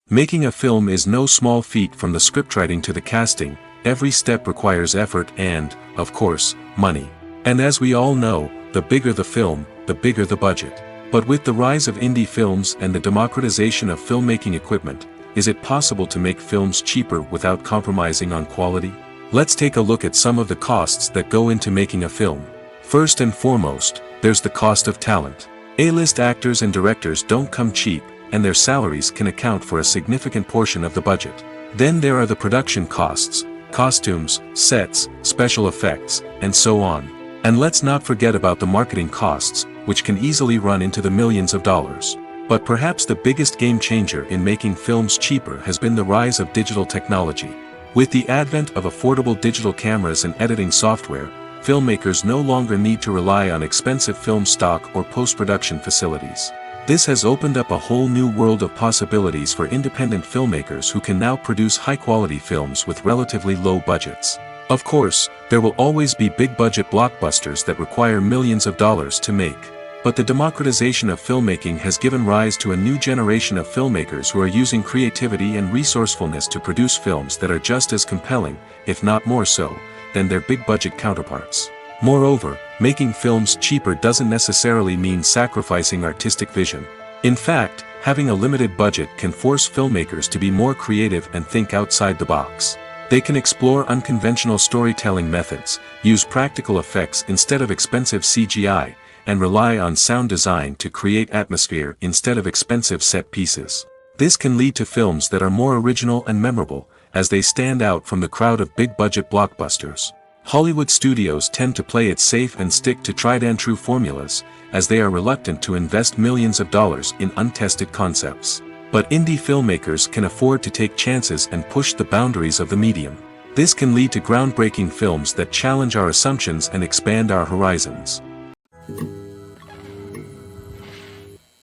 Making a film is no small feat. From the scriptwriting to the casting, every step requires effort and, of course, money. And as we all know, the bigger the film, the bigger the budget. But with the rise of indie films and the democratization of filmmaking equipment, is it possible to make films cheaper without compromising on quality? Let's take a look at some of the costs that go into making a film. First and foremost, there's the cost of talent. A-list actors and directors don't come cheap, and their salaries can account for a significant portion of the budget. Then there are the production costs, costumes, sets, special effects, and so on. And let's not forget about the marketing costs, which can easily run into the millions of dollars. But perhaps the biggest game changer in making films cheaper has been the rise of digital technology. With the advent of affordable digital cameras and editing software, filmmakers no longer need to rely on expensive film stock or post-production facilities. This has opened up a whole new world of possibilities for independent filmmakers who can now produce high-quality films with relatively low budgets. Of course, there will always be big-budget blockbusters that require millions of dollars to make. But the democratization of filmmaking has given rise to a new generation of filmmakers who are using creativity and resourcefulness to produce films that are just as compelling, if not more so, than their big-budget counterparts. Moreover, making films cheaper doesn't necessarily mean sacrificing artistic vision. In fact, having a limited budget can force filmmakers to be more creative and think outside the box. They can explore unconventional storytelling methods, use practical effects instead of expensive CGI, and rely on sound design to create atmosphere instead of expensive set pieces. This can lead to films that are more original and memorable, as they stand out from the crowd of big-budget blockbusters. Hollywood studios tend to play it safe and stick to tried-and-true formulas, as they are reluctant to invest millions of dollars in untested concepts. But indie filmmakers can afford to take chances and push the boundaries of the medium. This can lead to groundbreaking films that challenge our assumptions and expand our horizons.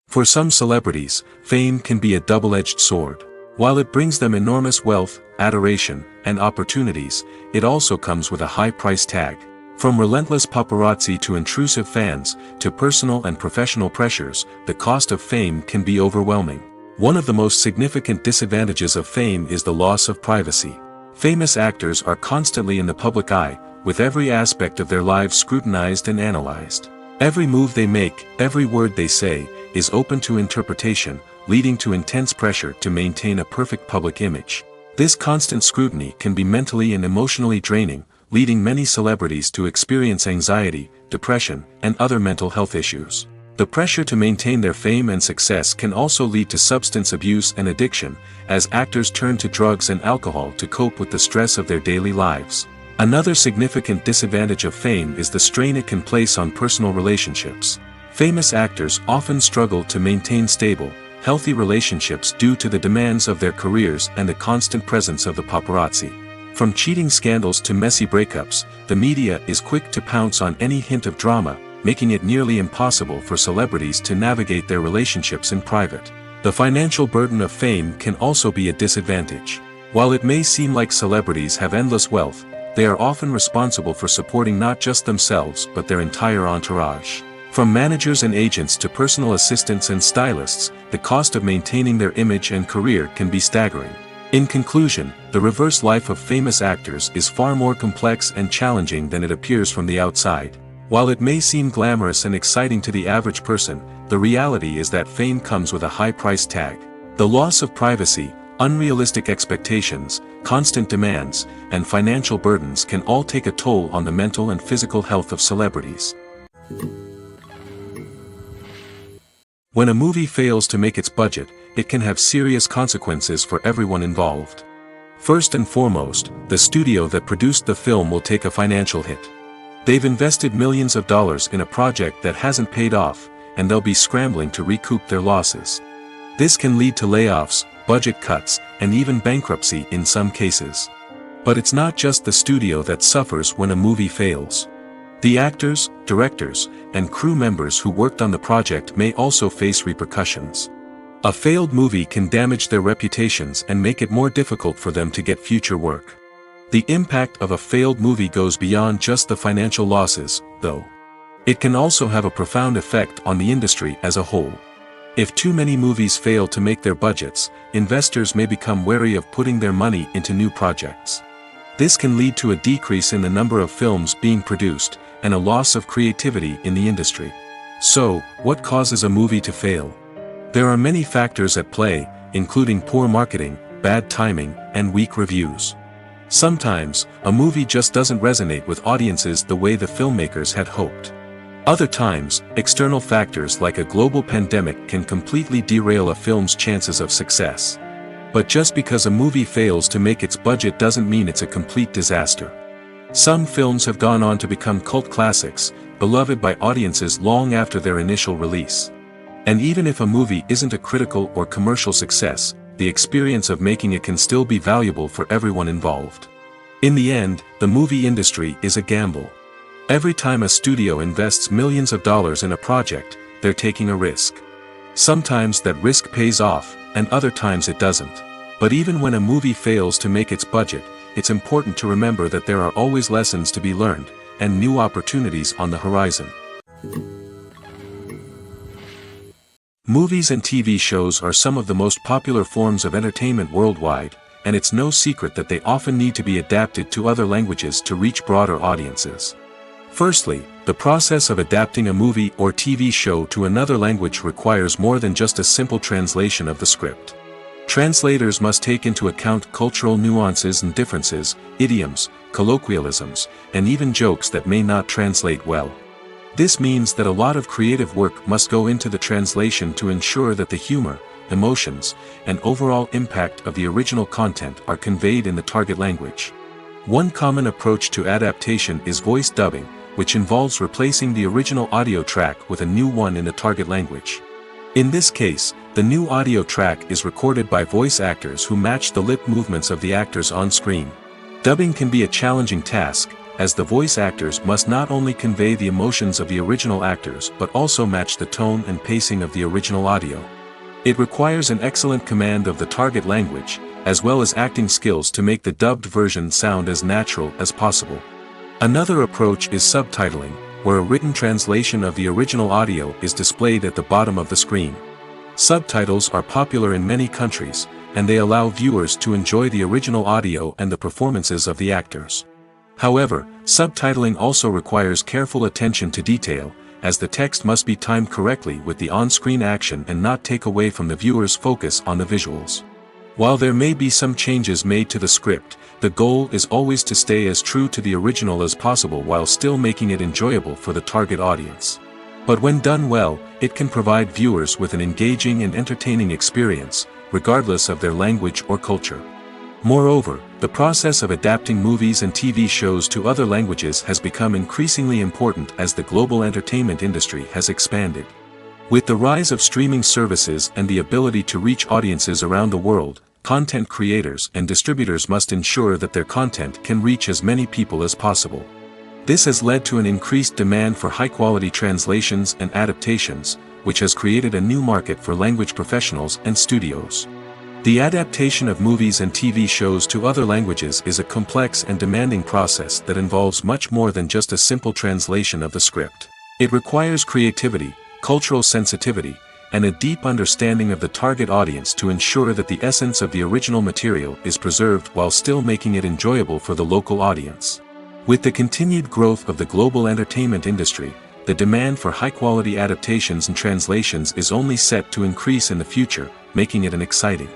For some celebrities, fame can be a double-edged sword. While it brings them enormous wealth, adoration, and opportunities, it also comes with a high price tag. From relentless paparazzi to intrusive fans, to personal and professional pressures, the cost of fame can be overwhelming. One of the most significant disadvantages of fame is the loss of privacy. Famous actors are constantly in the public eye, with every aspect of their lives scrutinized and analyzed. Every move they make, every word they say, is open to interpretation, leading to intense pressure to maintain a perfect public image. This constant scrutiny can be mentally and emotionally draining, leading many celebrities to experience anxiety, depression, and other mental health issues. The pressure to maintain their fame and success can also lead to substance abuse and addiction, as actors turn to drugs and alcohol to cope with the stress of their daily lives. Another significant disadvantage of fame is the strain it can place on personal relationships. Famous actors often struggle to maintain stable, healthy relationships due to the demands of their careers and the constant presence of the paparazzi. From cheating scandals to messy breakups, the media is quick to pounce on any hint of drama, making it nearly impossible for celebrities to navigate their relationships in private. The financial burden of fame can also be a disadvantage. While it may seem like celebrities have endless wealth, they are often responsible for supporting not just themselves but their entire entourage. From managers and agents to personal assistants and stylists, the cost of maintaining their image and career can be staggering. In conclusion, the reverse life of famous actors is far more complex and challenging than it appears from the outside. While it may seem glamorous and exciting to the average person, the reality is that fame comes with a high price tag. The loss of privacy, unrealistic expectations, constant demands, and financial burdens can all take a toll on the mental and physical health of celebrities. When a movie fails to make its budget, it can have serious consequences for everyone involved. First and foremost, the studio that produced the film will take a financial hit. They've invested millions of dollars in a project that hasn't paid off, and they'll be scrambling to recoup their losses. This can lead to layoffs, budget cuts, and even bankruptcy in some cases. But it's not just the studio that suffers when a movie fails. The actors, directors, and crew members who worked on the project may also face repercussions. A failed movie can damage their reputations and make it more difficult for them to get future work. The impact of a failed movie goes beyond just the financial losses, though. It can also have a profound effect on the industry as a whole. If too many movies fail to make their budgets, investors may become wary of putting their money into new projects. This can lead to a decrease in the number of films being produced, and a loss of creativity in the industry. So, what causes a movie to fail? There are many factors at play, including poor marketing, bad timing, and weak reviews. Sometimes, a movie just doesn't resonate with audiences the way the filmmakers had hoped. Other times, external factors like a global pandemic can completely derail a film's chances of success. But just because a movie fails to make its budget doesn't mean it's a complete disaster. Some films have gone on to become cult classics, beloved by audiences long after their initial release. And even if a movie isn't a critical or commercial success, the experience of making it can still be valuable for everyone involved. In the end, the movie industry is a gamble. Every time a studio invests millions of dollars in a project, they're taking a risk. Sometimes that risk pays off, and other times it doesn't. But even when a movie fails to make its budget, it's important to remember that there are always lessons to be learned, and new opportunities on the horizon. Movies and TV shows are some of the most popular forms of entertainment worldwide, and it's no secret that they often need to be adapted to other languages to reach broader audiences. Firstly, the process of adapting a movie or TV show to another language requires more than just a simple translation of the script. Translators must take into account cultural nuances and differences, idioms, colloquialisms, and even jokes that may not translate well. This means that a lot of creative work must go into the translation to ensure that the humor, emotions, and overall impact of the original content are conveyed in the target language. One common approach to adaptation is voice dubbing, which involves replacing the original audio track with a new one in the target language. In this case, the new audio track is recorded by voice actors who match the lip movements of the actors on screen. Dubbing can be a challenging task, as the voice actors must not only convey the emotions of the original actors but also match the tone and pacing of the original audio. It requires an excellent command of the target language, as well as acting skills to make the dubbed version sound as natural as possible. Another approach is subtitling, where a written translation of the original audio is displayed at the bottom of the screen. Subtitles are popular in many countries, and they allow viewers to enjoy the original audio and the performances of the actors. However, subtitling also requires careful attention to detail, as the text must be timed correctly with the on-screen action and not take away from the viewer's focus on the visuals. While there may be some changes made to the script, the goal is always to stay as true to the original as possible while still making it enjoyable for the target audience. But when done well, it can provide viewers with an engaging and entertaining experience, regardless of their language or culture. Moreover, the process of adapting movies and TV shows to other languages has become increasingly important as the global entertainment industry has expanded. With the rise of streaming services and the ability to reach audiences around the world, content creators and distributors must ensure that their content can reach as many people as possible. This has led to an increased demand for high-quality translations and adaptations, which has created a new market for language professionals and studios. The adaptation of movies and TV shows to other languages is a complex and demanding process that involves much more than just a simple translation of the script. It requires creativity, cultural sensitivity, and a deep understanding of the target audience to ensure that the essence of the original material is preserved while still making it enjoyable for the local audience. With the continued growth of the global entertainment industry, the demand for high-quality adaptations and translations is only set to increase in the future, making it an exciting.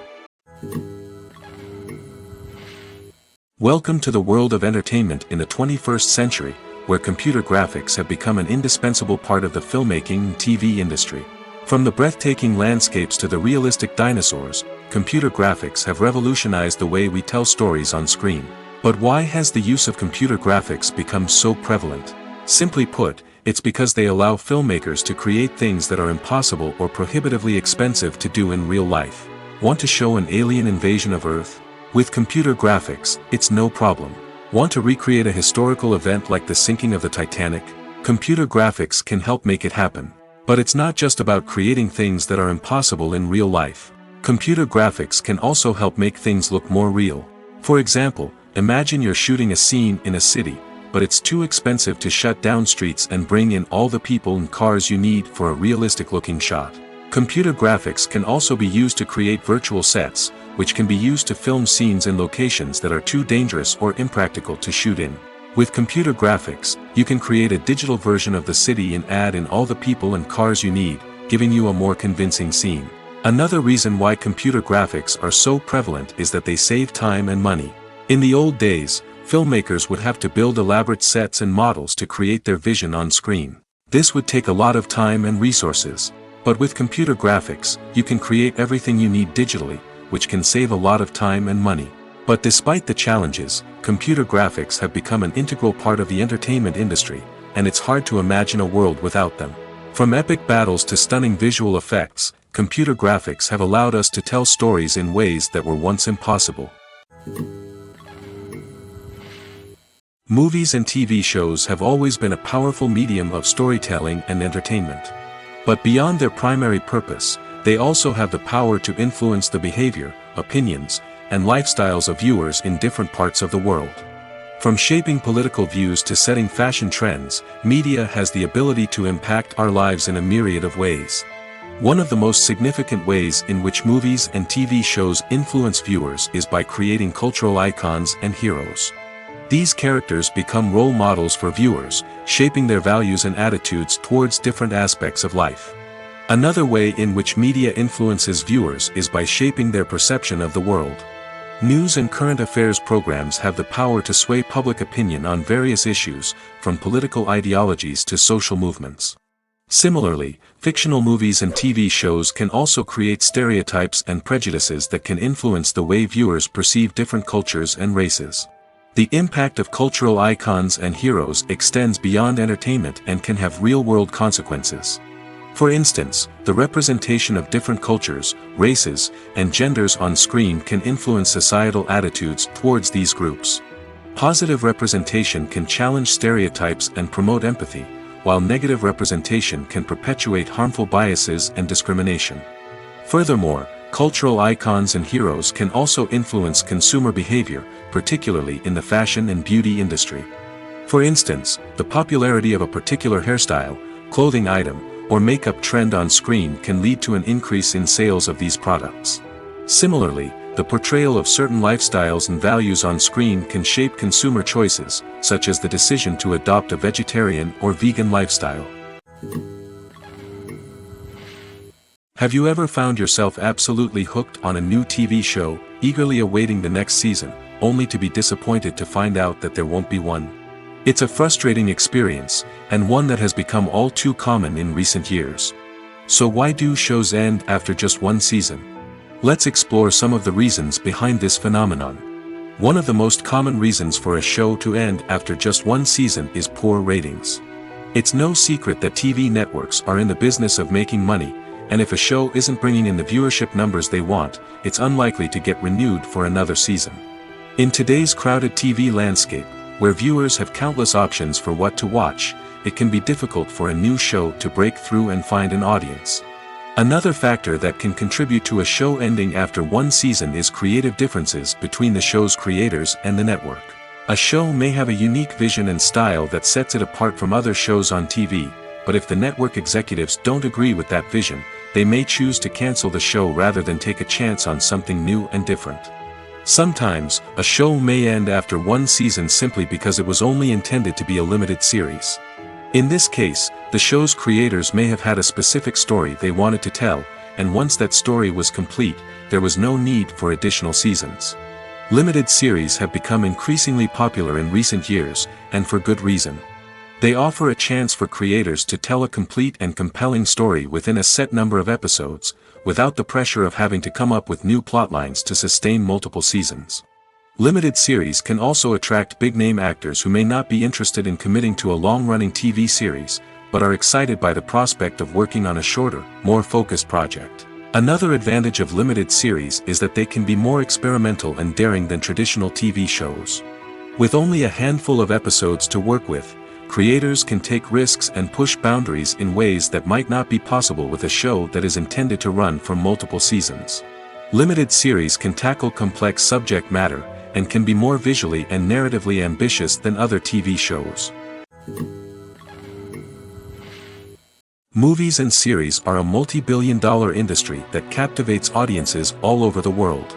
Welcome to the world of entertainment in the 21st century, where computer graphics have become an indispensable part of the filmmaking and TV industry. From the breathtaking landscapes to the realistic dinosaurs, computer graphics have revolutionized the way we tell stories on screen. But why has the use of computer graphics become so prevalent? Simply put, it's because they allow filmmakers to create things that are impossible or prohibitively expensive to do in real life. Want to show an alien invasion of Earth? With computer graphics, it's no problem. Want to recreate a historical event like the sinking of the Titanic? Computer graphics can help make it happen. But it's not just about creating things that are impossible in real life. Computer graphics can also help make things look more real. For example, imagine you're shooting a scene in a city, but it's too expensive to shut down streets and bring in all the people and cars you need for a realistic-looking shot. Computer graphics can also be used to create virtual sets, which can be used to film scenes in locations that are too dangerous or impractical to shoot in. With computer graphics, you can create a digital version of the city and add in all the people and cars you need, giving you a more convincing scene. Another reason why computer graphics are so prevalent is that they save time and money. In the old days, filmmakers would have to build elaborate sets and models to create their vision on screen. This would take a lot of time and resources. But with computer graphics, you can create everything you need digitally, which can save a lot of time and money. But despite the challenges, computer graphics have become an integral part of the entertainment industry, and it's hard to imagine a world without them. From epic battles to stunning visual effects, computer graphics have allowed us to tell stories in ways that were once impossible. Movies and TV shows have always been a powerful medium of storytelling and entertainment. But beyond their primary purpose, they also have the power to influence the behavior, opinions, and lifestyles of viewers in different parts of the world. From shaping political views to setting fashion trends, media has the ability to impact our lives in a myriad of ways. One of the most significant ways in which movies and TV shows influence viewers is by creating cultural icons and heroes. These characters become role models for viewers, shaping their values and attitudes towards different aspects of life. Another way in which media influences viewers is by shaping their perception of the world. News and current affairs programs have the power to sway public opinion on various issues, from political ideologies to social movements. Similarly, fictional movies and TV shows can also create stereotypes and prejudices that can influence the way viewers perceive different cultures and races. The impact of cultural icons and heroes extends beyond entertainment and can have real-world consequences. For instance, the representation of different cultures, races, and genders on screen can influence societal attitudes towards these groups. Positive representation can challenge stereotypes and promote empathy, while negative representation can perpetuate harmful biases and discrimination. Furthermore, cultural icons and heroes can also influence consumer behavior, particularly in the fashion and beauty industry. For instance, the popularity of a particular hairstyle, clothing item, or makeup trend on screen can lead to an increase in sales of these products. Similarly, the portrayal of certain lifestyles and values on screen can shape consumer choices, such as the decision to adopt a vegetarian or vegan lifestyle. Have you ever found yourself absolutely hooked on a new TV show, eagerly awaiting the next season, only to be disappointed to find out that there won't be one? It's a frustrating experience, and one that has become all too common in recent years. So why do shows end after just one season? Let's explore some of the reasons behind this phenomenon. One of the most common reasons for a show to end after just one season is poor ratings. It's no secret that TV networks are in the business of making money, and if a show isn't bringing in the viewership numbers they want, it's unlikely to get renewed for another season. In today's crowded TV landscape, where viewers have countless options for what to watch, it can be difficult for a new show to break through and find an audience. Another factor that can contribute to a show ending after one season is creative differences between the show's creators and the network. A show may have a unique vision and style that sets it apart from other shows on TV, but if the network executives don't agree with that vision, they may choose to cancel the show rather than take a chance on something new and different. Sometimes, a show may end after one season simply because it was only intended to be a limited series. In this case, the show's creators may have had a specific story they wanted to tell, and once that story was complete, there was no need for additional seasons. Limited series have become increasingly popular in recent years, and for good reason. They offer a chance for creators to tell a complete and compelling story within a set number of episodes, without the pressure of having to come up with new plotlines to sustain multiple seasons. Limited series can also attract big-name actors who may not be interested in committing to a long-running TV series, but are excited by the prospect of working on a shorter, more focused project. Another advantage of limited series is that they can be more experimental and daring than traditional TV shows. With only a handful of episodes to work with, creators can take risks and push boundaries in ways that might not be possible with a show that is intended to run for multiple seasons. Limited series can tackle complex subject matter, and can be more visually and narratively ambitious than other TV shows. Movies and series are a multi-billion-dollar industry that captivates audiences all over the world.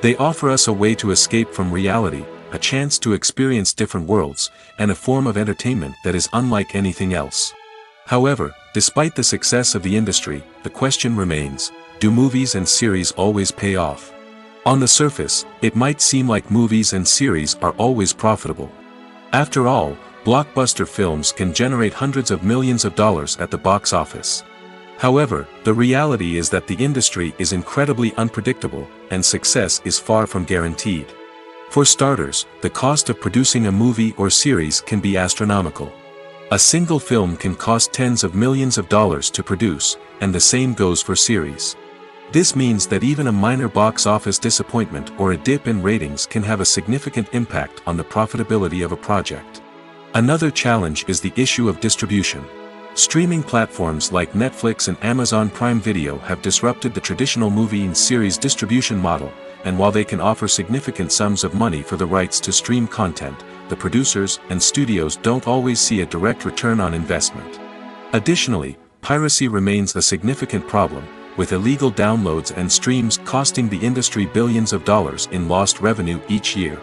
They offer us a way to escape from reality, a chance to experience different worlds, and a form of entertainment that is unlike anything else. However, despite the success of the industry, the question remains, do movies and series always pay off? On the surface, it might seem like movies and series are always profitable. After all, blockbuster films can generate hundreds of millions of dollars at the box office. However, the reality is that the industry is incredibly unpredictable, and success is far from guaranteed. For starters, the cost of producing a movie or series can be astronomical. A single film can cost tens of millions of dollars to produce, and the same goes for series. This means that even a minor box office disappointment or a dip in ratings can have a significant impact on the profitability of a project. Another challenge is the issue of distribution. Streaming platforms like Netflix and Amazon Prime Video have disrupted the traditional movie and series distribution model, and while they can offer significant sums of money for the rights to stream content, the producers and studios don't always see a direct return on investment. Additionally, piracy remains a significant problem, with illegal downloads and streams costing the industry billions of dollars in lost revenue each year.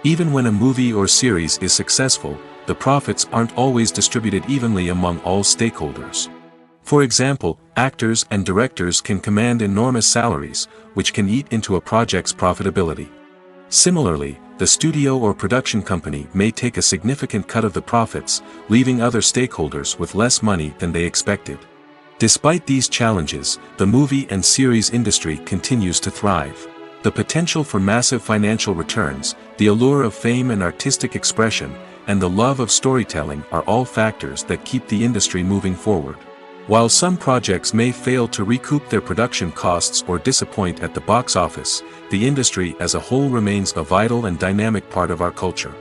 Even when a movie or series is successful, the profits aren't always distributed evenly among all stakeholders. For example, actors and directors can command enormous salaries, which can eat into a project's profitability. Similarly, the studio or production company may take a significant cut of the profits, leaving other stakeholders with less money than they expected. Despite these challenges, the movie and series industry continues to thrive. The potential for massive financial returns, the allure of fame and artistic expression, and the love of storytelling are all factors that keep the industry moving forward. While some projects may fail to recoup their production costs or disappoint at the box office, the industry as a whole remains a vital and dynamic part of our culture.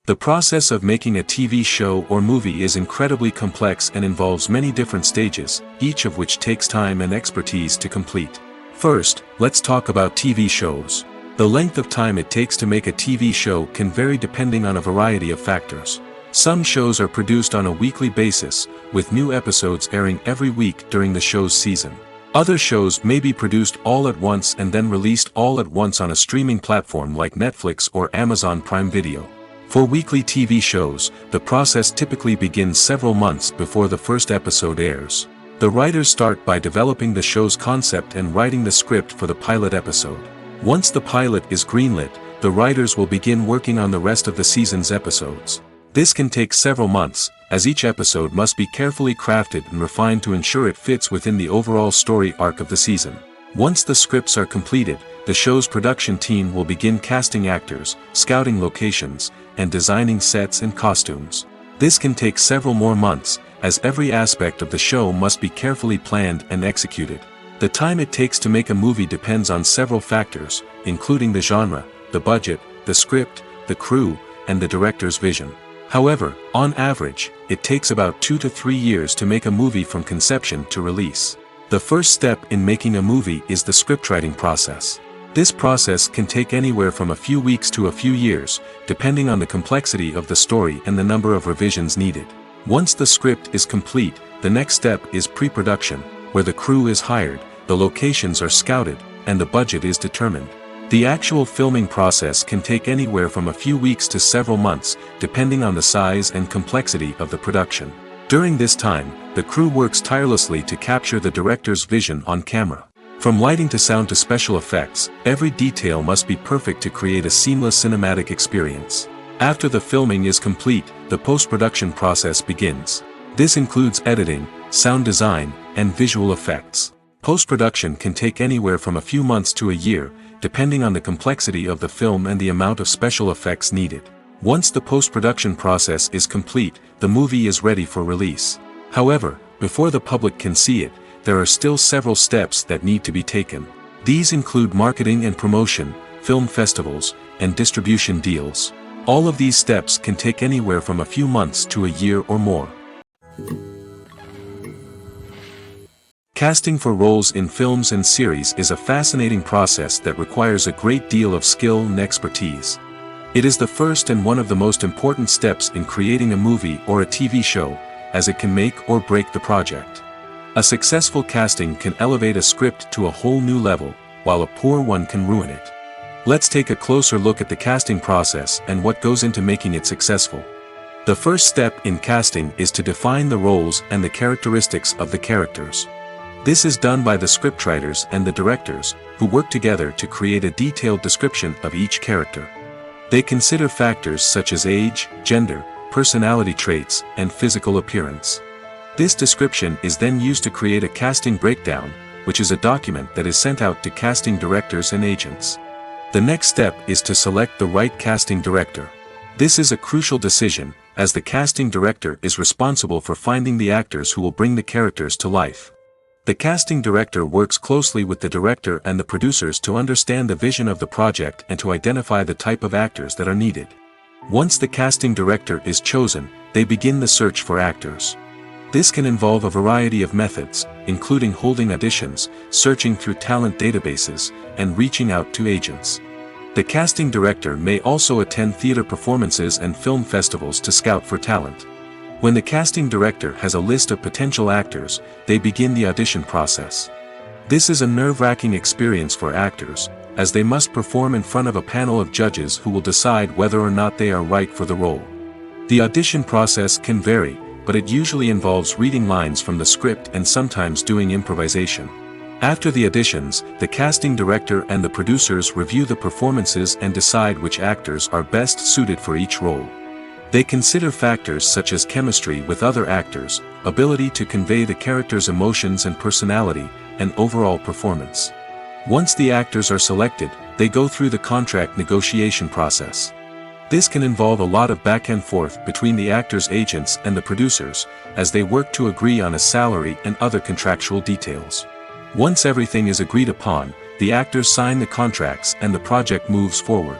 The process of making a TV show or movie is incredibly complex and involves many different stages, each of which takes time and expertise to complete. First, let's talk about TV shows. The length of time it takes to make a TV show can vary depending on a variety of factors. Some shows are produced on a weekly basis, with new episodes airing every week during the show's season. Other shows may be produced all at once and then released all at once on a streaming platform like Netflix or Amazon Prime Video. For weekly TV shows, the process typically begins several months before the first episode airs. The writers start by developing the show's concept and writing the script for the pilot episode. Once the pilot is greenlit, the writers will begin working on the rest of the season's episodes. This can take several months, as each episode must be carefully crafted and refined to ensure it fits within the overall story arc of the season. Once the scripts are completed, the show's production team will begin casting actors, scouting locations, and designing sets and costumes. This can take several more months, as every aspect of the show must be carefully planned and executed. The time it takes to make a movie depends on several factors, including the genre, the budget, the script, the crew, and the director's vision. However, on average, it takes about 2 to 3 years to make a movie from conception to release. The first step in making a movie is the scriptwriting process. This process can take anywhere from a few weeks to a few years, depending on the complexity of the story and the number of revisions needed. Once the script is complete, the next step is pre-production, where the crew is hired, the locations are scouted, and the budget is determined. The actual filming process can take anywhere from a few weeks to several months, depending on the size and complexity of the production. During this time, the crew works tirelessly to capture the director's vision on camera. From lighting to sound to special effects, every detail must be perfect to create a seamless cinematic experience. After the filming is complete, the post-production process begins. This includes editing, sound design, and visual effects. Post-production can take anywhere from a few months to a year, depending on the complexity of the film and the amount of special effects needed. Once the post-production process is complete, the movie is ready for release. However, before the public can see it, there are still several steps that need to be taken. These include marketing and promotion, film festivals, and distribution deals. All of these steps can take anywhere from a few months to a year or more. Casting for roles in films and series is a fascinating process that requires a great deal of skill and expertise. It is the first and one of the most important steps in creating a movie or a TV show, as it can make or break the project. A successful casting can elevate a script to a whole new level, while a poor one can ruin it. Let's take a closer look at the casting process and what goes into making it successful. The first step in casting is to define the roles and the characteristics of the characters. This is done by the scriptwriters and the directors, who work together to create a detailed description of each character. They consider factors such as age, gender, personality traits, and physical appearance. This description is then used to create a casting breakdown, which is a document that is sent out to casting directors and agents. The next step is to select the right casting director. This is a crucial decision, as the casting director is responsible for finding the actors who will bring the characters to life. The casting director works closely with the director and the producers to understand the vision of the project and to identify the type of actors that are needed. Once the casting director is chosen, they begin the search for actors. This can involve a variety of methods, including holding auditions, searching through talent databases, and reaching out to agents. The casting director may also attend theater performances and film festivals to scout for talent. When the casting director has a list of potential actors, they begin the audition process. This is a nerve-wracking experience for actors, as they must perform in front of a panel of judges who will decide whether or not they are right for the role. The audition process can vary, but it usually involves reading lines from the script and sometimes doing improvisation. After the auditions, the casting director and the producers review the performances and decide which actors are best suited for each role. They consider factors such as chemistry with other actors, ability to convey the character's emotions and personality, and overall performance. Once the actors are selected, they go through the contract negotiation process. This can involve a lot of back and forth between the actors' agents and the producers, as they work to agree on a salary and other contractual details. Once everything is agreed upon, the actors sign the contracts and the project moves forward.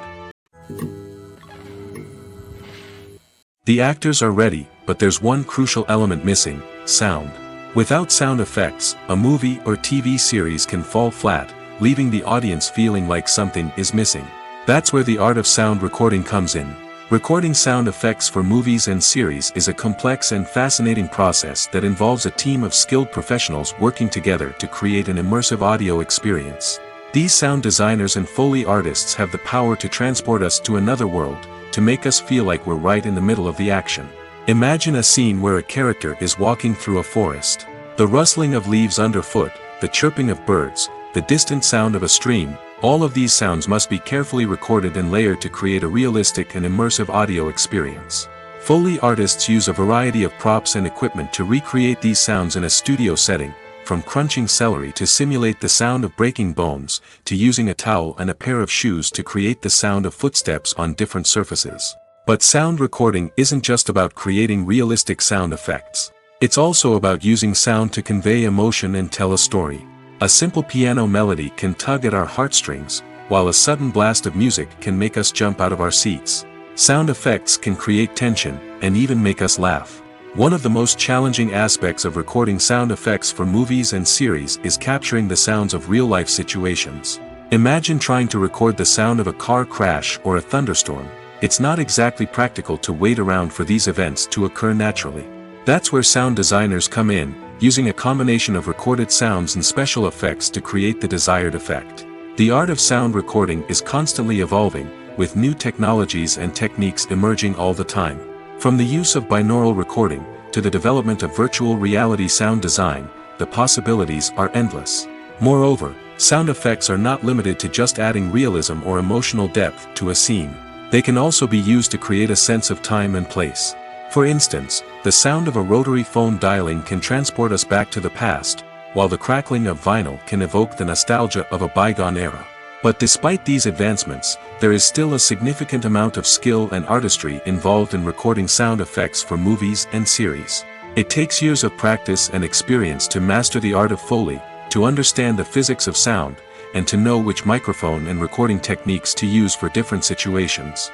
The actors are ready, but there's one crucial element missing: sound. Without sound effects, a movie or TV series can fall flat, leaving the audience feeling like something is missing. That's where the art of sound recording comes in. Recording sound effects for movies and series is a complex and fascinating process that involves a team of skilled professionals working together to create an immersive audio experience. These sound designers and Foley artists have the power to transport us to another world, to make us feel like we're right in the middle of the action. Imagine a scene where a character is walking through a forest. The rustling of leaves underfoot, the chirping of birds, the distant sound of a stream, all of these sounds must be carefully recorded and layered to create a realistic and immersive audio experience. Foley artists use a variety of props and equipment to recreate these sounds in a studio setting, from crunching celery to simulate the sound of breaking bones, to using a towel and a pair of shoes to create the sound of footsteps on different surfaces. But sound recording isn't just about creating realistic sound effects. It's also about using sound to convey emotion and tell a story. A simple piano melody can tug at our heartstrings, while a sudden blast of music can make us jump out of our seats. Sound effects can create tension, and even make us laugh. One of the most challenging aspects of recording sound effects for movies and series is capturing the sounds of real-life situations. Imagine trying to record the sound of a car crash or a thunderstorm. It's not exactly practical to wait around for these events to occur naturally. That's where sound designers come in, using a combination of recorded sounds and special effects to create the desired effect. The art of sound recording is constantly evolving, with new technologies and techniques emerging all the time. From the use of binaural recording, to the development of virtual reality sound design, the possibilities are endless. Moreover, sound effects are not limited to just adding realism or emotional depth to a scene. They can also be used to create a sense of time and place. For instance, the sound of a rotary phone dialing can transport us back to the past, while the crackling of vinyl can evoke the nostalgia of a bygone era. But despite these advancements, there is still a significant amount of skill and artistry involved in recording sound effects for movies and series. It takes years of practice and experience to master the art of Foley, to understand the physics of sound, and to know which microphone and recording techniques to use for different situations.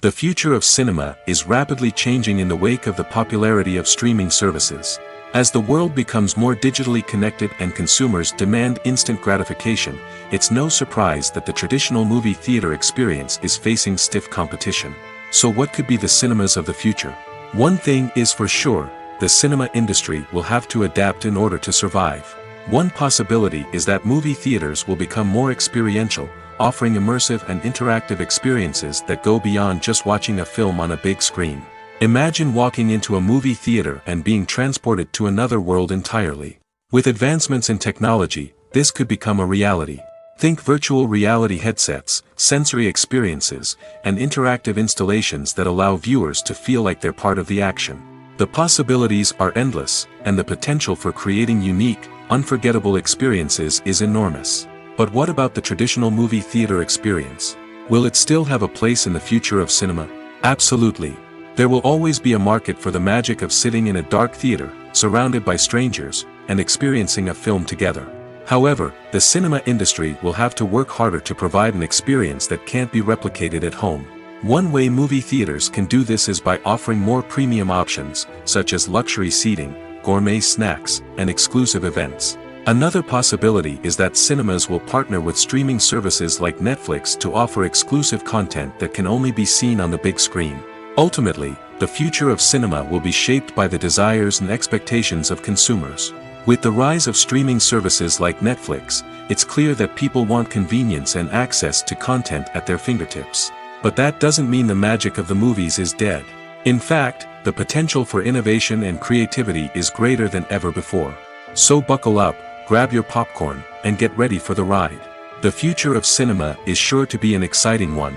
The future of cinema is rapidly changing in the wake of the popularity of streaming services. As the world becomes more digitally connected and consumers demand instant gratification, it's no surprise that the traditional movie theater experience is facing stiff competition. So what could be the cinemas of the future? One thing is for sure, the cinema industry will have to adapt in order to survive. One possibility is that movie theaters will become more experiential, offering immersive and interactive experiences that go beyond just watching a film on a big screen. Imagine walking into a movie theater and being transported to another world entirely. With advancements in technology, this could become a reality. Think virtual reality headsets, sensory experiences, and interactive installations that allow viewers to feel like they're part of the action. The possibilities are endless, and the potential for creating unique, unforgettable experiences is enormous. But what about the traditional movie theater experience? Will it still have a place in the future of cinema? Absolutely. There will always be a market for the magic of sitting in a dark theater, surrounded by strangers, and experiencing a film together. However, the cinema industry will have to work harder to provide an experience that can't be replicated at home. One way movie theaters can do this is by offering more premium options, such as luxury seating, gourmet snacks, and exclusive events. Another possibility is that cinemas will partner with streaming services like Netflix to offer exclusive content that can only be seen on the big screen. Ultimately, the future of cinema will be shaped by the desires and expectations of consumers. With the rise of streaming services like Netflix, it's clear that people want convenience and access to content at their fingertips. But that doesn't mean the magic of the movies is dead. In fact, the potential for innovation and creativity is greater than ever before. So buckle up, grab your popcorn, and get ready for the ride. The future of cinema is sure to be an exciting one.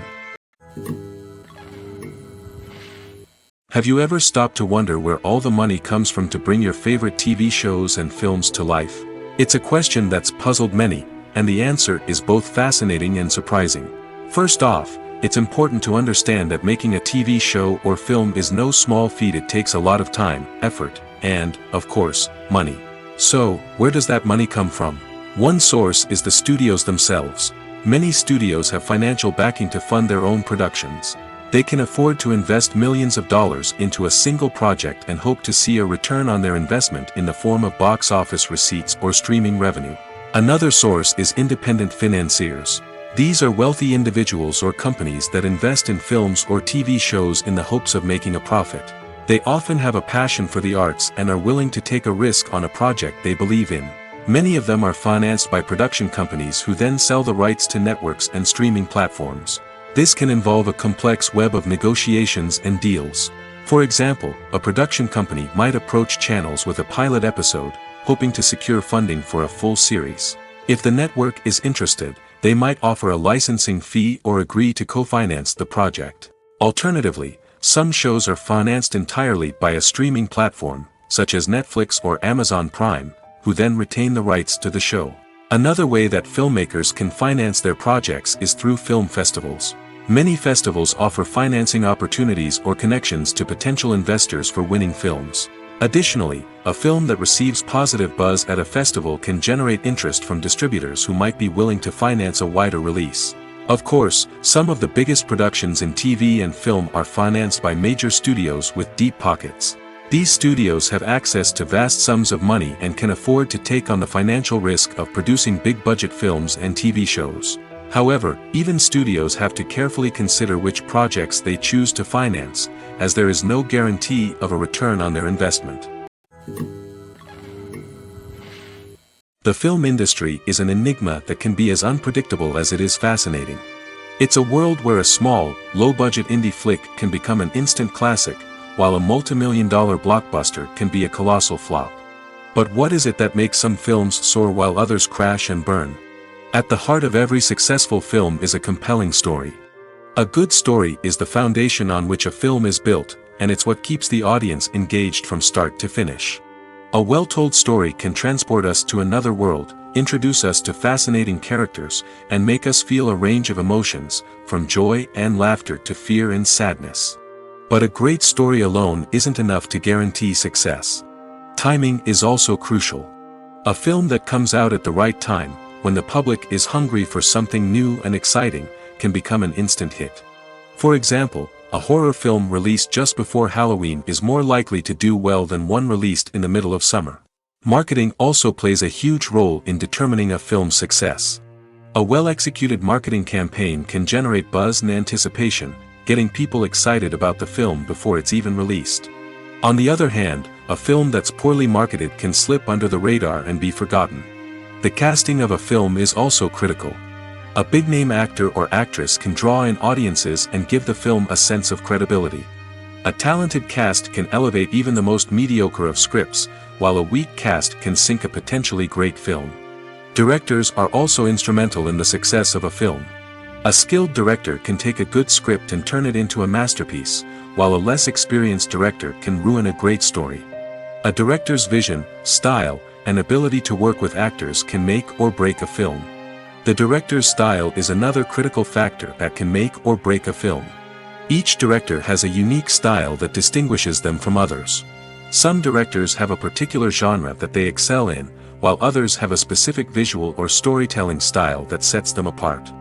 Have you ever stopped to wonder where all the money comes from to bring your favorite TV shows and films to life? It's a question that's puzzled many, and the answer is both fascinating and surprising. First off, it's important to understand that making a TV show or film is no small feat. It takes a lot of time, effort, and, of course, money. So, where does that money come from? One source is the studios themselves. Many studios have financial backing to fund their own productions. They can afford to invest millions of dollars into a single project and hope to see a return on their investment in the form of box office receipts or streaming revenue. Another source is independent financiers. These are wealthy individuals or companies that invest in films or TV shows in the hopes of making a profit. They often have a passion for the arts and are willing to take a risk on a project they believe in. Many of them are financed by production companies who then sell the rights to networks and streaming platforms. This can involve a complex web of negotiations and deals. For example, a production company might approach channels with a pilot episode, hoping to secure funding for a full series. If the network is interested, they might offer a licensing fee or agree to co-finance the project. Alternatively, some shows are financed entirely by a streaming platform, such as Netflix or Amazon Prime, who then retain the rights to the show. Another way that filmmakers can finance their projects is through film festivals. Many festivals offer financing opportunities or connections to potential investors for winning films. Additionally, a film that receives positive buzz at a festival can generate interest from distributors who might be willing to finance a wider release. Of course, some of the biggest productions in TV and film are financed by major studios with deep pockets. These studios have access to vast sums of money and can afford to take on the financial risk of producing big-budget films and TV shows. However, even studios have to carefully consider which projects they choose to finance, as there is no guarantee of a return on their investment. The film industry is an enigma that can be as unpredictable as it is fascinating. It's a world where a small, low-budget indie flick can become an instant classic, while a multi-million-dollar blockbuster can be a colossal flop. But what is it that makes some films soar while others crash and burn? At the heart of every successful film is a compelling story. A good story is the foundation on which a film is built, and it's what keeps the audience engaged from start to finish. A well-told story can transport us to another world, introduce us to fascinating characters, and make us feel a range of emotions, from joy and laughter to fear and sadness. But a great story alone isn't enough to guarantee success. Timing is also crucial. A film that comes out at the right time, when the public is hungry for something new and exciting, can become an instant hit. For example, a horror film released just before Halloween is more likely to do well than one released in the middle of summer. Marketing also plays a huge role in determining a film's success. A well-executed marketing campaign can generate buzz and anticipation, getting people excited about the film before it's even released. On the other hand, a film that's poorly marketed can slip under the radar and be forgotten. The casting of a film is also critical. A big-name actor or actress can draw in audiences and give the film a sense of credibility. A talented cast can elevate even the most mediocre of scripts, while a weak cast can sink a potentially great film. Directors are also instrumental in the success of a film. A skilled director can take a good script and turn it into a masterpiece, while a less experienced director can ruin a great story. A director's vision, style, and ability to work with actors can make or break a film. The director's style is another critical factor that can make or break a film. Each director has a unique style that distinguishes them from others. Some directors have a particular genre that they excel in, while others have a specific visual or storytelling style that sets them apart.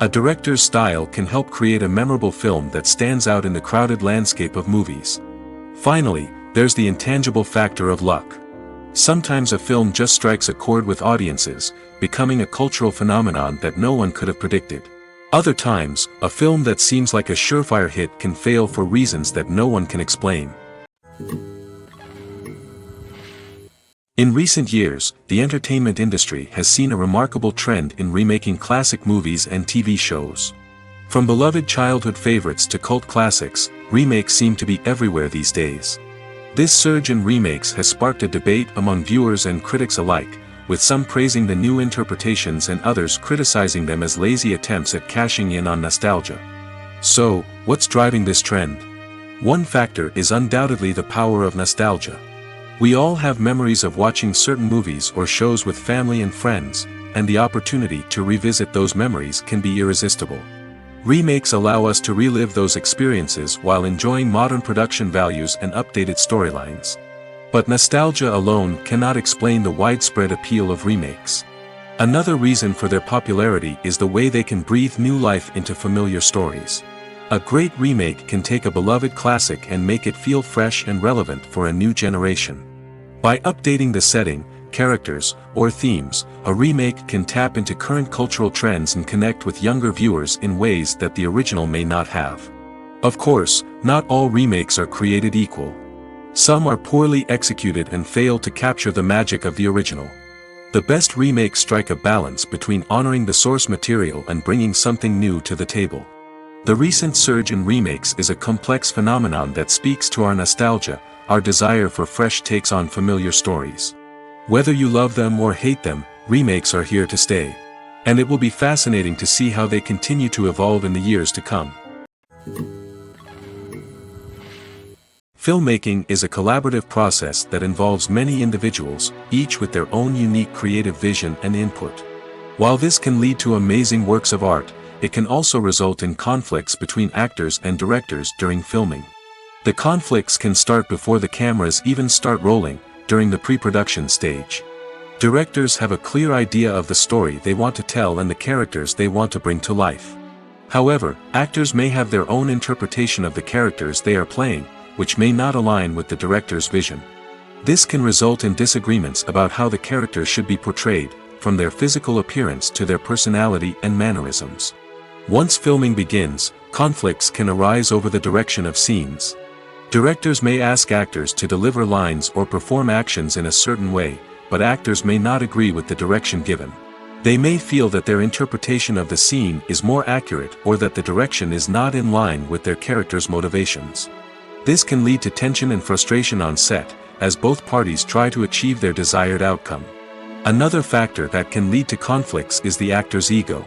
A director's style can help create a memorable film that stands out in the crowded landscape of movies. Finally, there's the intangible factor of luck. Sometimes a film just strikes a chord with audiences, becoming a cultural phenomenon that no one could have predicted. Other times, a film that seems like a surefire hit can fail for reasons that no one can explain. In recent years, the entertainment industry has seen a remarkable trend in remaking classic movies and TV shows. From beloved childhood favorites to cult classics, remakes seem to be everywhere these days. This surge in remakes has sparked a debate among viewers and critics alike, with some praising the new interpretations and others criticizing them as lazy attempts at cashing in on nostalgia. So, what's driving this trend? One factor is undoubtedly the power of nostalgia. We all have memories of watching certain movies or shows with family and friends, and the opportunity to revisit those memories can be irresistible. Remakes allow us to relive those experiences while enjoying modern production values and updated storylines. But nostalgia alone cannot explain the widespread appeal of remakes. Another reason for their popularity is the way they can breathe new life into familiar stories. A great remake can take a beloved classic and make it feel fresh and relevant for a new generation. By updating the setting, characters, or themes, a remake can tap into current cultural trends and connect with younger viewers in ways that the original may not have. Of course, not all remakes are created equal. Some are poorly executed and fail to capture the magic of the original. The best remakes strike a balance between honoring the source material and bringing something new to the table. The recent surge in remakes is a complex phenomenon that speaks to our nostalgia, our desire for fresh takes on familiar stories. Whether you love them or hate them, remakes are here to stay. And it will be fascinating to see how they continue to evolve in the years to come. Filmmaking is a collaborative process that involves many individuals, each with their own unique creative vision and input. While this can lead to amazing works of art, it can also result in conflicts between actors and directors during filming. The conflicts can start before the cameras even start rolling, during the pre-production stage. Directors have a clear idea of the story they want to tell and the characters they want to bring to life. However, actors may have their own interpretation of the characters they are playing, which may not align with the director's vision. This can result in disagreements about how the characters should be portrayed, from their physical appearance to their personality and mannerisms. Once filming begins, conflicts can arise over the direction of scenes. Directors may ask actors to deliver lines or perform actions in a certain way, but actors may not agree with the direction given. They may feel that their interpretation of the scene is more accurate or that the direction is not in line with their character's motivations. This can lead to tension and frustration on set, as both parties try to achieve their desired outcome. Another factor that can lead to conflicts is the actor's ego.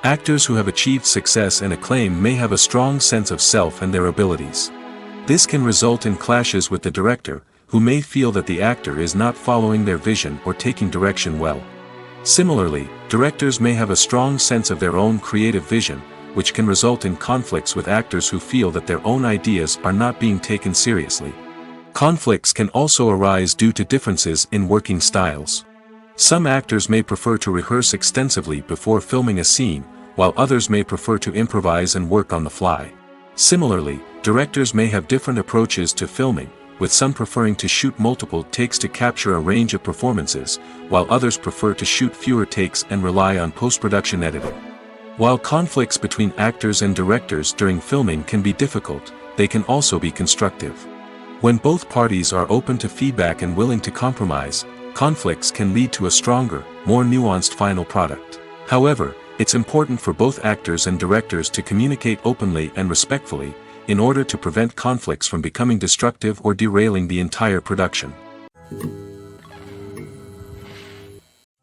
Actors who have achieved success and acclaim may have a strong sense of self and their abilities. This can result in clashes with the director, who may feel that the actor is not following their vision or taking direction well. Similarly, directors may have a strong sense of their own creative vision, which can result in conflicts with actors who feel that their own ideas are not being taken seriously. Conflicts can also arise due to differences in working styles. Some actors may prefer to rehearse extensively before filming a scene, while others may prefer to improvise and work on the fly. Similarly, directors may have different approaches to filming, with some preferring to shoot multiple takes to capture a range of performances, while others prefer to shoot fewer takes and rely on post-production editing. While conflicts between actors and directors during filming can be difficult, they can also be constructive. When both parties are open to feedback and willing to compromise, conflicts can lead to a stronger, more nuanced final product. However, it's important for both actors and directors to communicate openly and respectfully, in order to prevent conflicts from becoming destructive or derailing the entire production.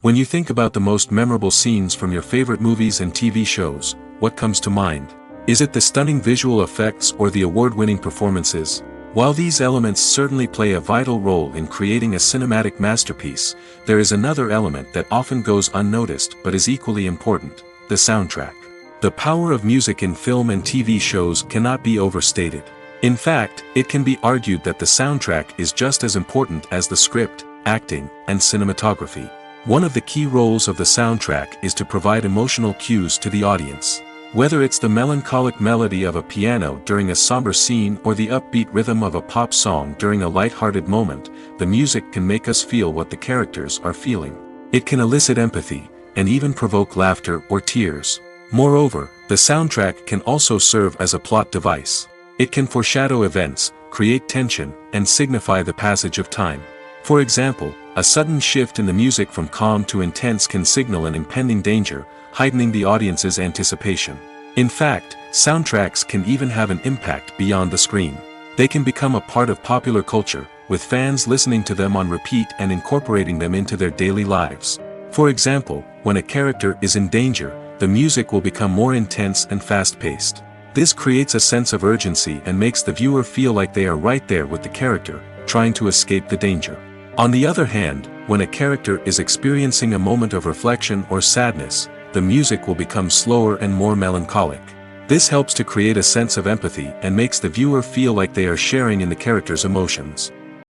When you think about the most memorable scenes from your favorite movies and TV shows, what comes to mind? Is it the stunning visual effects or the award-winning performances? While these elements certainly play a vital role in creating a cinematic masterpiece, there is another element that often goes unnoticed but is equally important: the soundtrack. The power of music in film and TV shows cannot be overstated. In fact, it can be argued that the soundtrack is just as important as the script, acting, and cinematography. One of the key roles of the soundtrack is to provide emotional cues to the audience. Whether it's the melancholic melody of a piano during a somber scene or the upbeat rhythm of a pop song during a light-hearted moment, the music can make us feel what the characters are feeling. It can elicit empathy, and even provoke laughter or tears. Moreover, the soundtrack can also serve as a plot device. It can foreshadow events, create tension, and signify the passage of time. For example, a sudden shift in the music from calm to intense can signal an impending danger, heightening the audience's anticipation. In fact, soundtracks can even have an impact beyond the screen. They can become a part of popular culture, with fans listening to them on repeat and incorporating them into their daily lives. For example, when a character is in danger, the music will become more intense and fast-paced. This creates a sense of urgency and makes the viewer feel like they are right there with the character, trying to escape the danger. On the other hand, when a character is experiencing a moment of reflection or sadness, the music will become slower and more melancholic. This helps to create a sense of empathy and makes the viewer feel like they are sharing in the character's emotions.